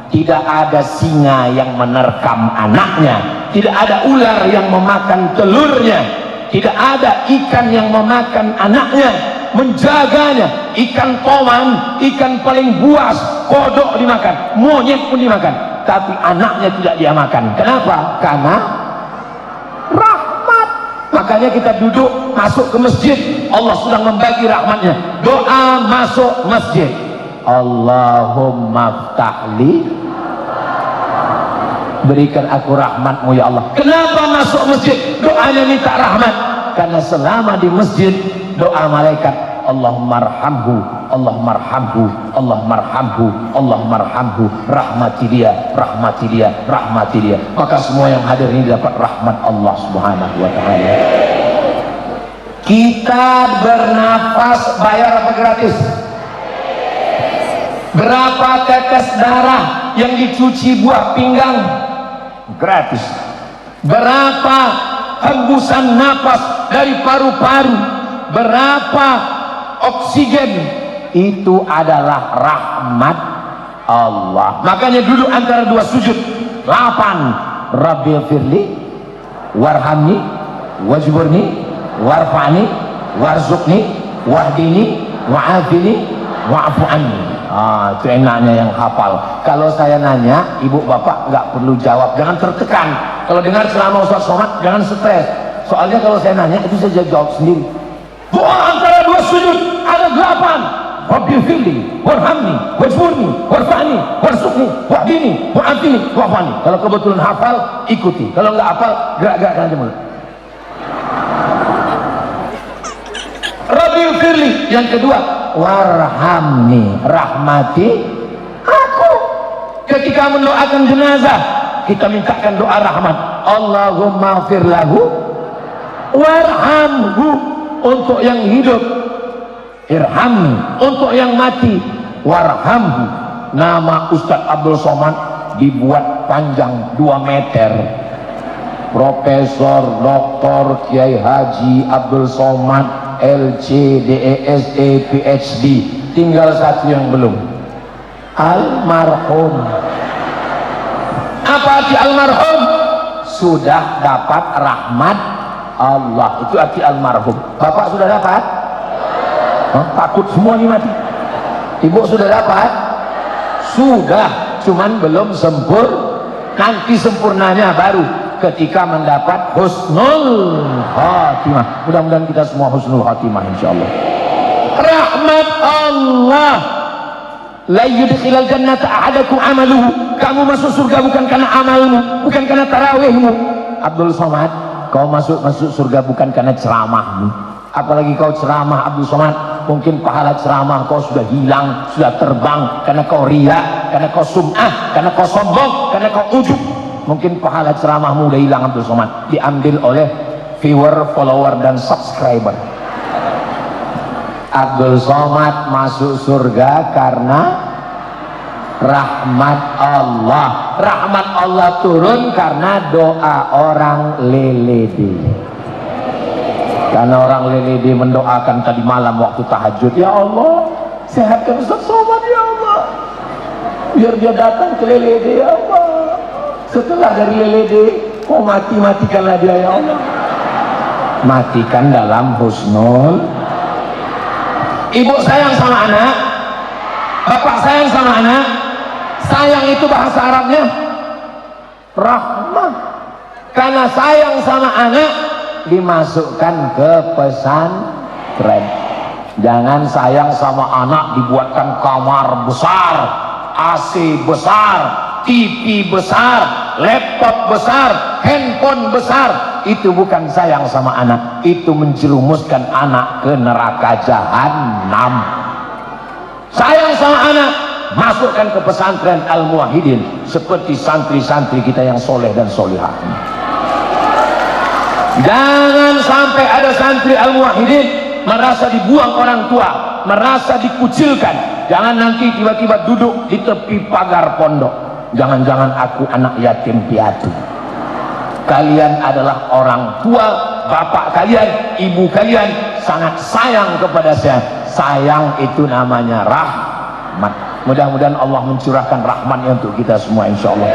Tidak ada singa yang menerkam anaknya, tidak ada ular yang memakan telurnya, tidak ada ikan yang memakan anaknya, menjaganya. Ikan toman, ikan paling buas, kodok dimakan, monyet pun dimakan. tapi anaknya tidak dia makan. Kenapa? Karena rahmat. Makanya kita duduk masuk ke masjid, Allah sedang membagi rahmatnya. Doa masuk masjid, Allahumma ftahli, berikan aku rahmatmu ya Allah. Kenapa masuk masjid doanya minta rahmat? Karena selama di masjid doa malaikat, Allahumma arhamhu, Allahumma arhamhu, Allahumma arhamhu, Allahumma arhamhu, rahmati dia, rahmati dia, rahmati dia. Maka semua yang hadir ini dapat rahmat Allah Subhanahu wa taala. Kita bernafas bayar apa gratis? Berapa tetes darah yang dicuci buah pinggang? Gratis. Berapa hembusan napas dari paru-paru? Berapa oksigen? Itu adalah rahmat Allah. Makanya duduk antara dua sujud 8, Rabbil firli warhamni wajburni warfa'ni warzuqni wahdini wa'afini wa'fu anni. Itu enaknya yang hafal. Kalau saya nanya, ibu bapak nggak perlu jawab, jangan tertekan. Kalau dengar selama Ustaz Somad jangan stres, soalnya kalau saya nanya itu saya jawab sendiri. Doa antara dua sujud ada 8, Rabbil firli warhamni wajburni warfa'ni warzuqni wahdini wa'afini wa'fu anni. Kalau kebetulan hafal ikuti, kalau nggak hafal gerak-gerakkan aja mulut. Rabbil firli yang kedua, warhamni, rahmati aku. Ketika mendoakan jenazah kita mintakan doa rahmat, Allahumma firlahu warhamhu, untuk yang hidup, irhamni untuk yang mati, warhamhu. Nama Ustadz Abdul Somad dibuat panjang 2 meter. Profesor Dr. Kiai Haji Abdul Somad LC, DESE, PhD, tinggal satu yang belum, almarhum. Apa arti almarhum? Sudah dapat rahmat Allah, itu arti almarhum. Bapak sudah dapat? Takut semua nih mati. Ibu sudah dapat? Sudah, cuman belum sempurna. Nanti sempurnanya baru ketika mendapat husnul khatimah. Mudah-mudahan kita semua husnul khatimah insyaallah. Rahmat Allah, la yudkhilal jannata ahadakum amaluhu. Kamu masuk surga bukan karena amalmu, bukan karena tarawihmu. Abdul Somad, kau masuk surga bukan karena ceramahmu. Apalagi kau ceramah Abdul Somad, mungkin pahala ceramah kau sudah hilang, sudah terbang karena kau riya, karena kau sum'ah, karena kau sombong, karena kau ujub. Mungkin pahala ceramahmu udah hilang Abdul Somad, diambil oleh viewer, follower dan subscriber. Abdul Somad masuk surga karena rahmat Allah. Rahmat Allah turun karena doa orang lelede. Karena orang lelede mendoakan tadi malam waktu tahajud, ya Allah sehatkan Ustaz Somad ya Allah, biar dia datang ke lelede ya Allah. Setelah dari lelede kok matikanlah dia ya Allah. Matikan dalam husnul. Ibu sayang sama anak, bapak sayang sama anak. Sayang itu bahasa Arabnya rahmah. Karena sayang sama anak dimasukkan ke pesantren. Jangan sayang sama anak dibuatkan kamar besar, AC besar, TV besar, laptop besar, handphone besar. Itu bukan sayang sama anak, itu menjerumuskan anak ke neraka jahanam. Sayang sama anak, masukkan ke pesantren Al-Muwahhidin seperti santri-santri kita yang soleh dan solihah. Jangan sampai ada santri Al-Muwahhidin merasa dibuang orang tua, merasa dikucilkan. Jangan nanti tiba-tiba duduk di tepi pagar pondok, jangan-jangan aku anak yatim piatu. Kalian adalah orang tua, bapak kalian, ibu kalian sangat sayang kepada saya. Sayang itu namanya rahmat. Mudah-mudahan Allah mencurahkan rahmatnya untuk kita semua insyaallah.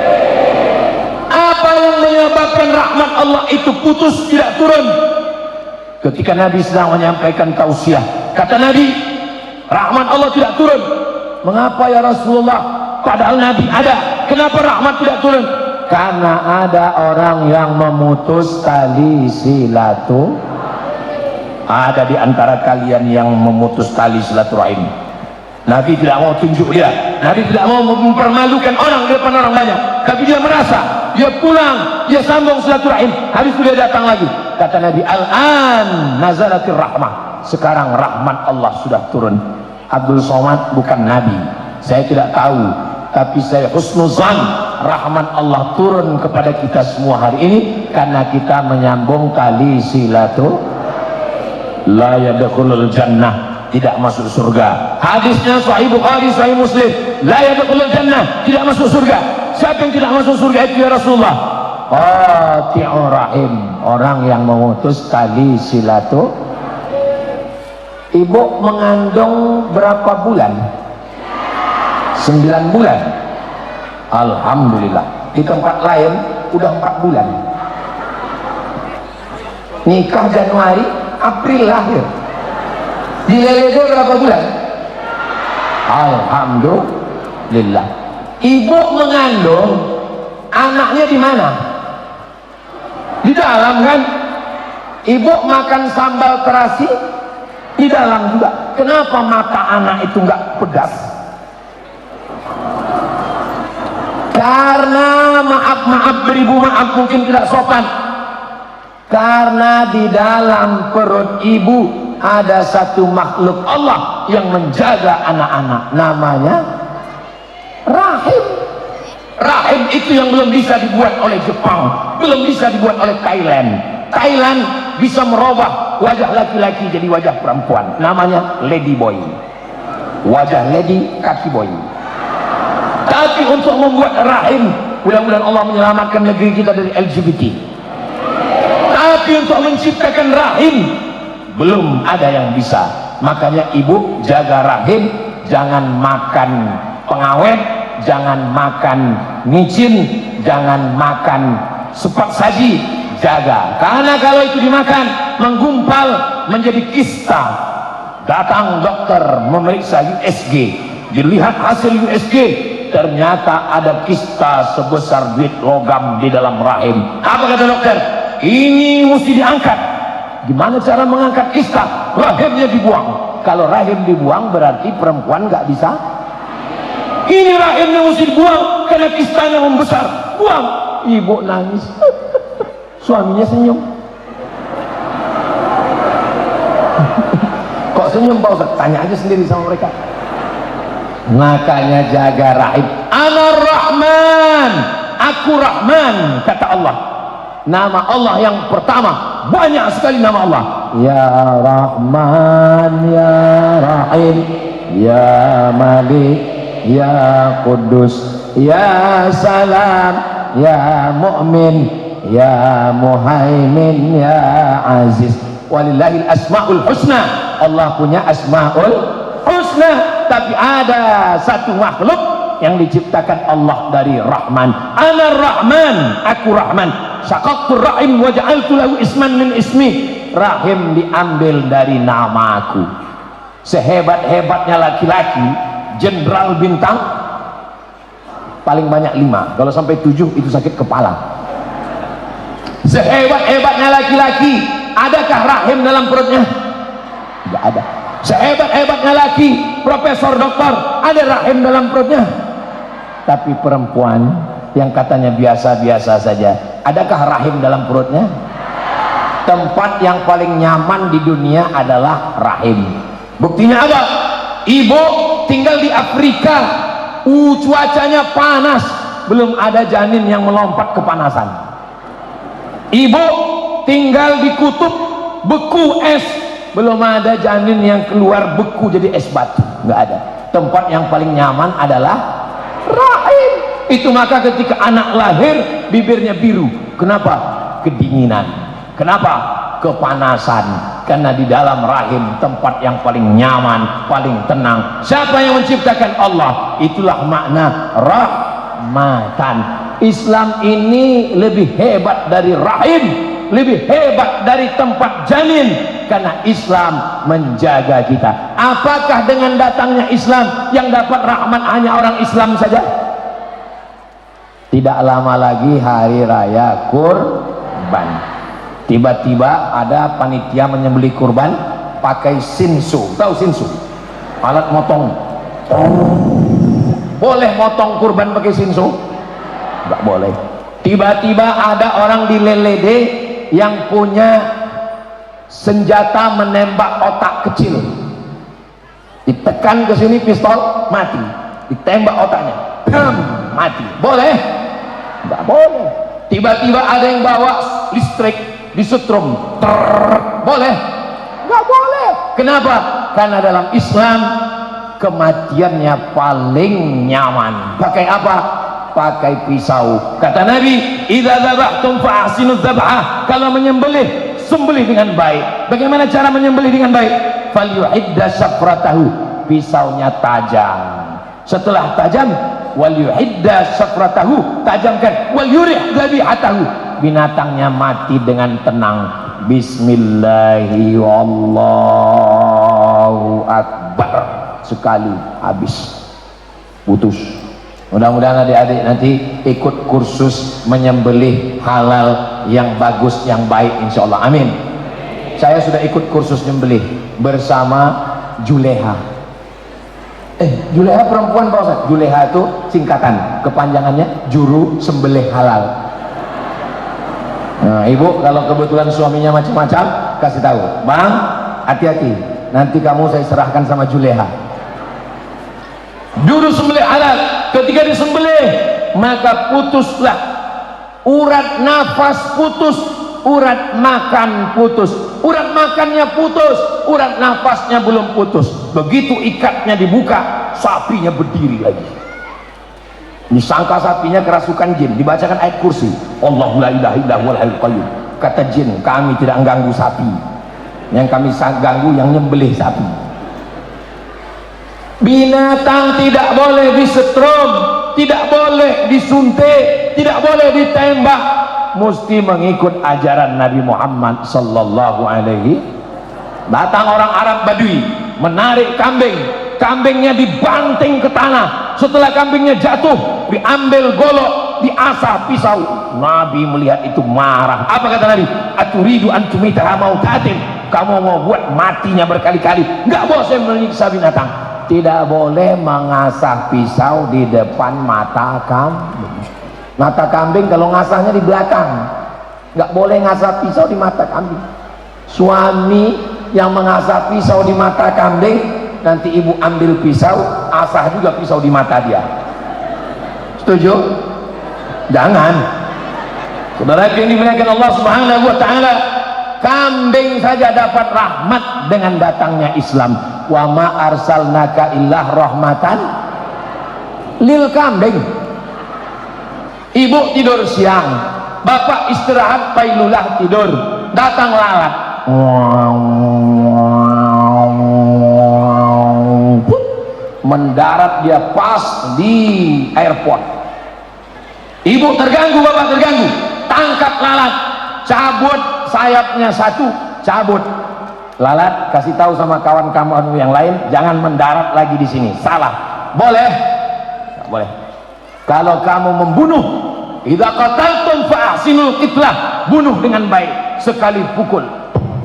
Apa yang menyebabkan rahmat Allah itu putus, tidak turun? Ketika Nabi sedang menyampaikan tausiah, kata Nabi, rahmat Allah tidak turun. Mengapa ya Rasulullah? Padahal Nabi ada. Kenapa rahmat tidak turun? Karena ada orang yang memutus tali silaturahim. Ada di antara kalian yang memutus tali silaturahim. Nabi tidak mau tunjuk dia, Nabi tidak mau mempermalukan orang di depan orang banyak, tapi dia merasa, dia pulang, dia sambung silaturahim, habis itu dia datang lagi. Kata Nabi, al-an nazalatir rahmah, sekarang rahmat Allah sudah turun. Abdul Somad bukan Nabi, saya tidak tahu, tapi saya husnuzan rahmat Allah turun kepada kita semua hari ini karena kita menyambung tali silaturahim. La yadkhulul jannah, tidak masuk surga. Hadisnya Sahih Bukhari, Sahih Muslim. La yadkhulul jannah, tidak masuk surga. Siapa yang tidak masuk surga itu ya Rasulullah? Qati'ur rahim, orang yang memutus tali silaturahim. Ibu mengandung berapa bulan? 9 bulan. Alhamdulillah. Di tempat lain udah 4 bulan. Nikah Januari, April lahir. Di LLD berapa bulan? Alhamdulillah. Ibu mengandung, anaknya di mana? Di dalam kan? Ibu makan sambal terasi di dalam juga. Kenapa mata anak itu enggak pedas? Karena maaf beribu maaf mungkin tidak sopan. Karena di dalam perut ibu ada satu makhluk Allah yang menjaga anak-anak, namanya rahim. Rahim itu yang belum bisa dibuat oleh Jepang, belum bisa dibuat oleh Thailand. Thailand bisa merubah wajah laki-laki jadi wajah perempuan, namanya lady boy. Wajah lady, kaki boy. Tapi untuk membuat rahim, mudah-mudahan Allah menyelamatkan negeri kita dari LGBT. Tapi untuk menciptakan rahim belum ada yang bisa. Makanya ibu jaga rahim, jangan makan pengawet, jangan makan micin, jangan makan sepat saji, jaga. Karena kalau itu dimakan menggumpal menjadi kista. Datang dokter memeriksa USG, dilihat hasil USG, ternyata ada kista sebesar duit logam di dalam rahim. Apa kata dokter? Ini mesti diangkat. Gimana cara mengangkat kista? Rahimnya dibuang. Kalau rahim dibuang berarti perempuan nggak bisa. Ini rahimnya mesti dibuang karena kistanya membesar. Buang. Ibu nangis. Suaminya senyum. Kok senyum Pak Ustaz? Tanya aja sendiri sama mereka. Makanya jaga rahim. Anar Rahman, aku Rahman, kata Allah. Nama Allah yang pertama, banyak sekali nama Allah. Ya Rahman, Ya Rahim, Ya Malik, Ya Kudus, Ya Salam, Ya Mu'min, Ya Muhaimin, Ya Aziz. Walillahil asma'ul husna. Allah punya asma'ul husna. Tapi ada satu makhluk yang diciptakan Allah dari Rahman. Ana Rahman, aku Rahman. Syaqaqtur rahim wa ja'altu lahu isman min ismi. Rahim diambil dari namaku. Sehebat-hebatnya laki-laki, jenderal bintang paling banyak 5. Kalau sampai 7 itu sakit kepala. Sehebat-hebatnya laki-laki, adakah rahim dalam perutnya? Tidak ada. Sehebat-hebatnya laki, profesor, doktor, ada rahim dalam perutnya? Tapi perempuan yang katanya biasa-biasa saja, adakah rahim dalam perutnya? Tempat yang paling nyaman di dunia adalah rahim. Buktinya apa? Ibu tinggal di Afrika, cuacanya panas, belum ada janin yang melompat kepanasan. Ibu tinggal di kutub, beku es, belum ada janin yang keluar beku jadi es batu, nggak ada. Tempat yang paling nyaman adalah rahim. Itu maka ketika anak lahir bibirnya biru. Kenapa? Kedinginan. Kenapa? Kepanasan. Karena di dalam rahim tempat yang paling nyaman, paling tenang. Siapa yang menciptakan? Allah. Itulah makna rahmatan. Islam ini lebih hebat dari rahim, lebih hebat dari tempat janin, karena Islam menjaga kita. Apakah dengan datangnya Islam yang dapat rahmat hanya orang Islam saja? Tidak lama lagi hari raya kurban. Tiba-tiba ada panitia menyembelih kurban pakai sinsu. Tahu sinsu? Alat motong. Boleh motong kurban pakai sinsu? Enggak boleh. Tiba-tiba ada orang di Lelede yang punya senjata menembak otak kecil. Ditekan ke sini pistol, mati. Ditembak otaknya, bam, mati. Boleh? Enggak boleh. Tiba-tiba ada yang bawa listrik disetrum, boleh? Enggak boleh. Kenapa? Karena dalam Islam kematiannya paling nyaman. Pakai apa? Pakai pisau. Kata Nabi, idza dzabhtum fa ahsinu dzabhah. Kalau menyembelih, sembelih dengan baik. Bagaimana cara menyembelih dengan baik? Falyuhidda syafratahu. Pisaunya tajam. Setelah tajam, wal yuhidda syafratahu, tajamkan, wal yurih dzabihatahu, binatangnya mati dengan tenang. Bismillahi wallahu akbar, sekali habis, putus. Mudah-mudahan adik-adik nanti ikut kursus menyembelih halal yang bagus, yang baik, insyaallah. Amin. Saya sudah ikut kursus nyembelih bersama Juleha. Juleha perempuan Pak Ustaz. Juleha itu singkatan, kepanjangannya juru sembelih halal. Nah, ibu kalau kebetulan suaminya macam-macam, kasih tahu, bang, hati-hati, nanti kamu saya serahkan sama Juleha. Juru sembelih halal. Ketika disembelih, maka putuslah urat nafas, putus urat makan, putus urat makannya, putus urat nafasnya belum putus. Begitu ikatnya dibuka, sapinya berdiri lagi. Disangka sapinya kerasukan jin, dibacakan ayat kursi, Allahu la ilaha illa huwal hayyul qayyum. Kata jin, kami tidak mengganggu sapi, yang kami ganggu yang nyembelih sapi. Binatang tidak boleh disetrum, tidak boleh disuntik, tidak boleh ditembak, mesti mengikut ajaran Nabi Muhammad sallallahu alaihi. Datang orang Arab Badui menarik kambing, kambingnya dibanting ke tanah. Setelah kambingnya jatuh, diambil golok, diasah pisau. Nabi melihat itu marah. Apa kata Nabi? Aturidu antumitaha mautatin, kamu mau buat matinya berkali-kali. Enggak boleh menyiksa binatang. Tidak boleh mengasah pisau di depan mata kambing. Mata kambing kalau ngasahnya di belakang, nggak boleh ngasah pisau di mata kambing. Suami yang mengasah pisau di mata kambing, nanti ibu ambil pisau, asah juga pisau di mata dia. Setuju? Jangan. Saudara yang dimuliakan Allah Subhanahu wa taala, kambing saja dapat rahmat dengan datangnya Islam. Wa ma arsalnaka illah rahmatan lil kambing. Ibu tidur siang, bapak istirahat pailulah tidur, datang lalat, mendarat dia pas di airport. Ibu terganggu, bapak terganggu, tangkap lalat, cabut sayapnya satu, cabut. Lalat kasih tahu sama kawan kamu yang lain, jangan mendarat lagi di sini, salah. Boleh? Nggak boleh. Kalau kamu membunuh, idza qataltum fa ahsinul qitlah, bunuh dengan baik, sekali pukul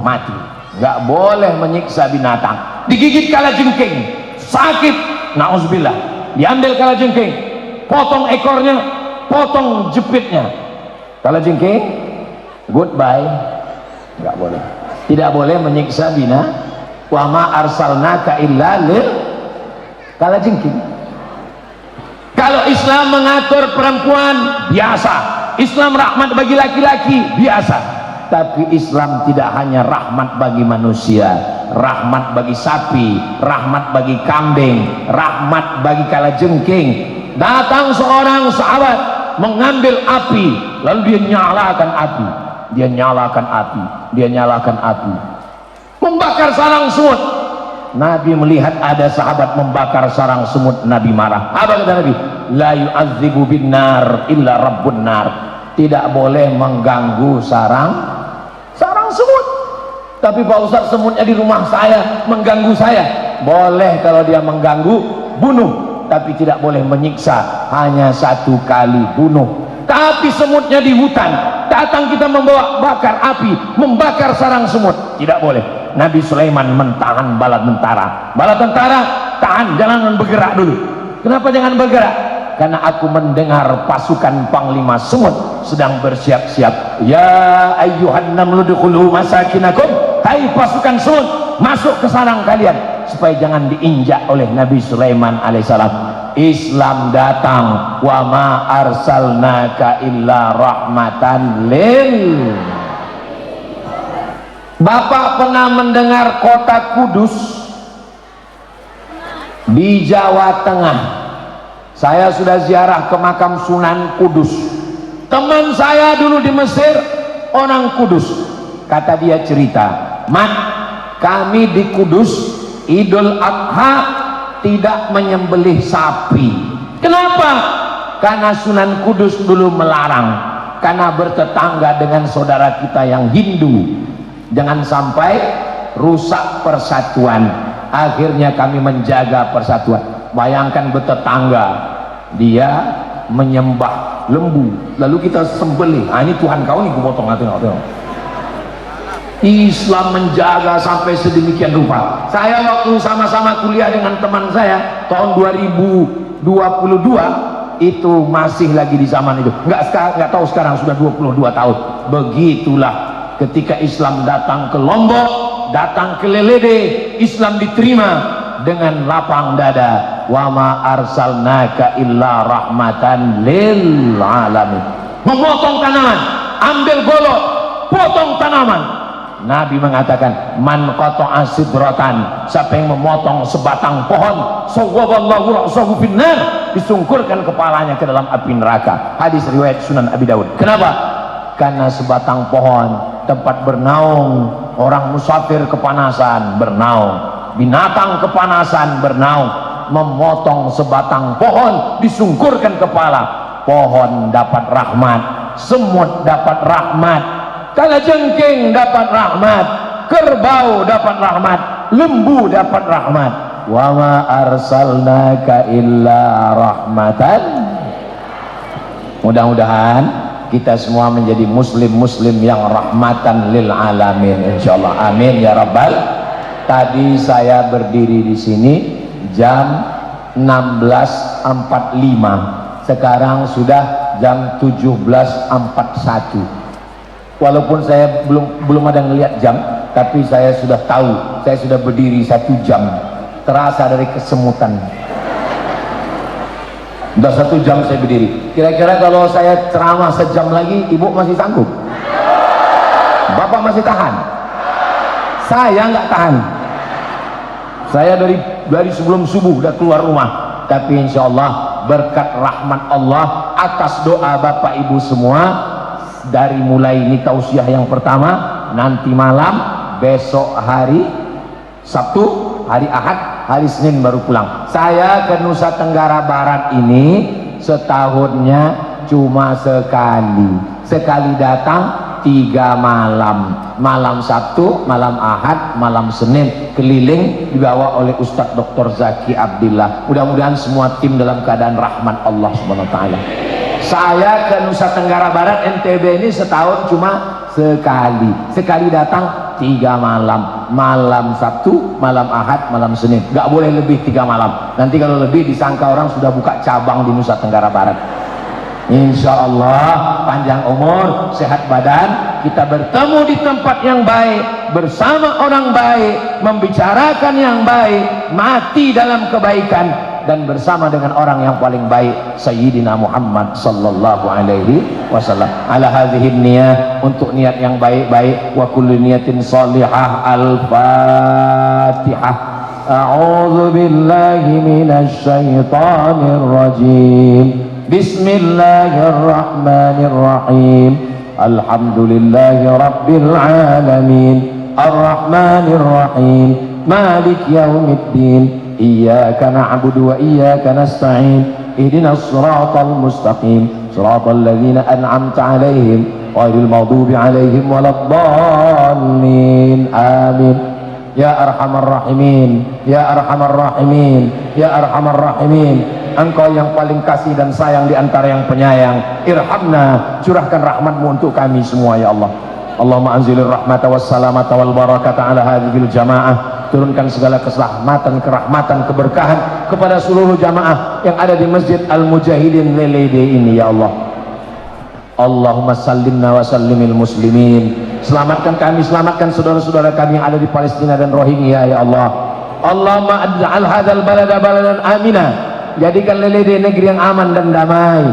mati. Nggak boleh menyiksa binatang. Digigit kalajengking, sakit, nauzubillah. Diambil kalajengking, potong ekornya, potong jepitnya. Kalajengking, goodbye. Nggak boleh. Tidak boleh menyiksa binatang. Wa ma arsalnaka illa lil kalajengking. Kalau Islam mengatur perempuan, biasa. Islam rahmat bagi laki-laki, biasa. Tapi Islam tidak hanya rahmat bagi manusia, rahmat bagi sapi, rahmat bagi kambing, rahmat bagi kalajengking. Datang seorang sahabat mengambil api, lalu dia nyalakan api, dia nyalakan api, dia nyalakan api, membakar sarang semut. Nabi melihat ada sahabat membakar sarang semut, Nabi marah. Apa kata Nabi? La yu'adzibu bin nar illa rabbun nar. Tidak boleh mengganggu sarang semut. Tapi Pak Ustaz, semutnya di rumah saya mengganggu saya. Boleh kalau dia mengganggu, bunuh. Tapi tidak boleh menyiksa. Hanya satu kali bunuh. tapi semutnya di hutan. Datang kita membawa bakar api, membakar sarang semut, tidak boleh. Nabi Sulaiman mentahan bala tentara. Bala tentara, tahan, jangan bergerak dulu. Kenapa jangan bergerak? Karena aku mendengar pasukan panglima semut sedang bersiap-siap. Ya ayyuhan namlu dukhulu masakinakum, hai pasukan semut, masuk ke sarang kalian, supaya jangan diinjak oleh Nabi Sulaiman alaihissalam. Islam datang, wa ma arsalnaka illa rahmatan lil. Bapak pernah mendengar kota Kudus di Jawa Tengah? Saya sudah ziarah ke makam Sunan Kudus. Teman saya dulu di Mesir orang Kudus. Kata dia cerita, "Mat, kami di Kudus Idul Adha tidak menyembelih sapi." Kenapa? Karena Sunan Kudus dulu melarang, karena bertetangga dengan saudara kita yang Hindu. Jangan sampai rusak persatuan. Akhirnya kami menjaga persatuan. Bayangkan bertetangga, dia menyembah lembu, lalu kita sembelih. Ini Tuhan kau nih, gue potong hati. Islam menjaga sampai sedemikian rupa. Saya waktu sama-sama kuliah dengan teman saya tahun 2022 itu masih lagi di zaman itu. Nggak tahu sekarang sudah 22 tahun. Begitulah ketika Islam datang ke Lombok, datang ke Lelede, Islam diterima dengan lapang dada. Wa ma arsalnaka illa rahmatan lil alamin. Memotong tanaman, ambil golok, potong tanaman. Nabi mengatakan, man qata'a sidratan, siapa yang memotong sebatang pohon, sawwaballahu ra'sahu finnar, disungkurkan kepalanya ke dalam api neraka. Hadis riwayat Sunan Abi Daud. Kenapa? Karena sebatang pohon tempat bernaung, orang musafir kepanasan bernaung, binatang kepanasan bernaung. Memotong sebatang pohon, disungkurkan kepala, pohon dapat rahmat, semut dapat rahmat, kalajengking dapat rahmat, kerbau dapat rahmat, lembu dapat rahmat. Wa ma arsalnaka illa rahmatan. Mudah-mudahan kita semua menjadi muslim-muslim yang rahmatan lil alamin, insyaallah. Amin ya rabbal. Tadi saya berdiri di sini jam 16.45, sekarang sudah jam 17.41. Walaupun saya belum ada ngelihat jam, tapi saya sudah tahu saya sudah berdiri 1 jam. Terasa dari kesemutan. Udah 1 jam saya berdiri. Kira-kira kalau saya ceramah sejam lagi, ibu masih sanggup? Bapak masih tahan? Saya nggak tahan. Saya dari sebelum subuh udah keluar rumah, tapi insya Allah berkat rahmat Allah atas doa bapak ibu semua, dari mulai ini tausiah yang pertama, nanti malam, besok hari Sabtu, hari Ahad, hari Senin baru pulang. Saya ke Nusa Tenggara Barat ini setahunnya cuma sekali datang 3 malam, malam Sabtu, malam Ahad, malam Senin, keliling dibawa oleh Ustadz Dr. Zaki Abdillah. Mudah-mudahan semua tim dalam keadaan rahmat Allah Subhanahu wa taala. Saya ke Nusa Tenggara Barat NTB ini setahun cuma sekali datang 3 malam, malam Sabtu, malam Ahad, malam Senin, nggak boleh lebih 3 malam. Nanti kalau lebih disangka orang sudah buka cabang di Nusa Tenggara Barat. Insya Allah panjang umur, sehat badan, kita bertemu di tempat yang baik, bersama orang baik, membicarakan yang baik, mati dalam kebaikan, dan bersama dengan orang yang paling baik, Sayyidina Muhammad sallallahu alaihi wasallam. Ala hadhihi niyah, untuk niat yang baik-baik, wa kullu niyatin salihah. Al-Fatihah. A'udzu billahi minasy syaithanir rajim. Bismillahirrahmanirrahim. Alhamdulillahi rabbil alamin. Ar-Rahmanir Rahim. Malik yaumiddin. Iyyaka na'budu wa iyyaka nasta'in. Ihdinas siratal mustaqim. Siratal ladzina an'amta 'alaihim ghairil maghdubi 'alaihim waladdallin. Amin. Ya arhamar rahimin, ya arhamar rahimin, ya arhamar rahimin. Engkau yang paling kasih dan sayang di antara yang penyayang. Irhamna, curahkan rahmatmu untuk kami semua ya Allah. Allahumma anzilir rahmata wassalamata wal barakata ala hadhil jamaah. Turunkan segala keselamatan, kerahmatan, keberkahan kepada seluruh jamaah yang ada di Masjid Al-Mujahidin Lelede ini ya Allah. Allahumma sallimna wa sallimil muslimin. Selamatkan kami, selamatkan saudara-saudara kami yang ada di Palestina dan Rohingya ya Allah. Allahumma ad'al hadzal balada baladan amina. Jadikan Lelede negeri yang aman dan damai.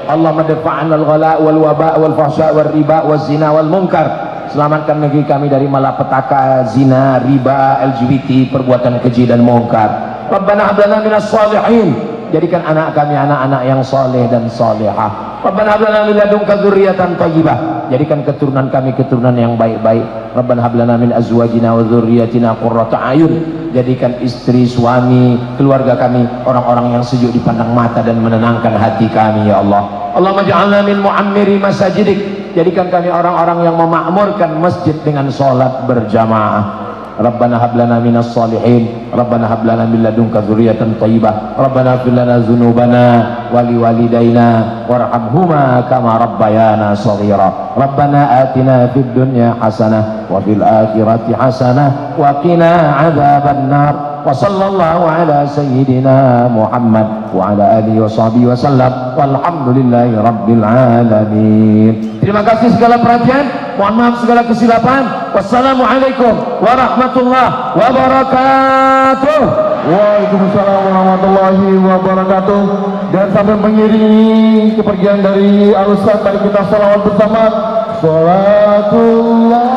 Allahumma dafa'an al-ghala wal waba wal fahsya wal riba wal zina wal munkar. Selamatkan negeri kami dari malapetaka, zina, riba, LGBT, perbuatan keji dan mungkar. Rabbana hab lana minas shalihin. Jadikan anak kami anak-anak yang soleh dan solehah. Rabbana hab lana min ladunka dzurriyyatan thayyibah. Jadikan keturunan kami keturunan yang baik-baik. Rabbana hab lana min azwajina wa dzurriyyatina qurrata a'yun. Jadikan istri, suami, keluarga kami orang-orang yang sejuk dipandang mata dan menenangkan hati kami ya Allah. Allahumma ja'alna min mu'ammiri masajidik. Jadikan kami orang-orang yang memakmurkan masjid dengan sholat berjamaah. Rabbana hab lana minas shalihin. Rabbana hab lana min ladunka dzurriyyatan thayyibah. Rabbana ighfir lana dzunubana wa liwalidayna warhamhuma kama rabbayana shaghira. Rabbana atina fid dunya hasanah wa fil akhirati hasanah wa qina adzabannar. Wa sallallahu ala sayyidina Muhammad wa ala alihi wa sahbihi wa sallam walhamdulillahi rabbil alamin. Terima kasih segala perhatian, mohon maaf segala kesilapan. Wassalamualaikum warahmatullahi wabarakatuh. Waalaikumsalam warahmatullahi wabarakatuh. Dan sambil mengiringi kepergian dari Al-Ustaz, mari kita sholawat bersama. Sholatullah,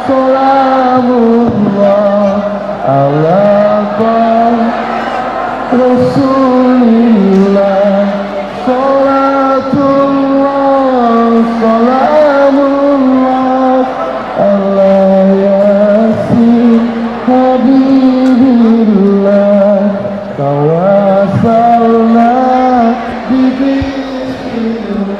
sholamullah ala Rasulillah. Sholatullah, sholamullah ala Yasin Habibillah.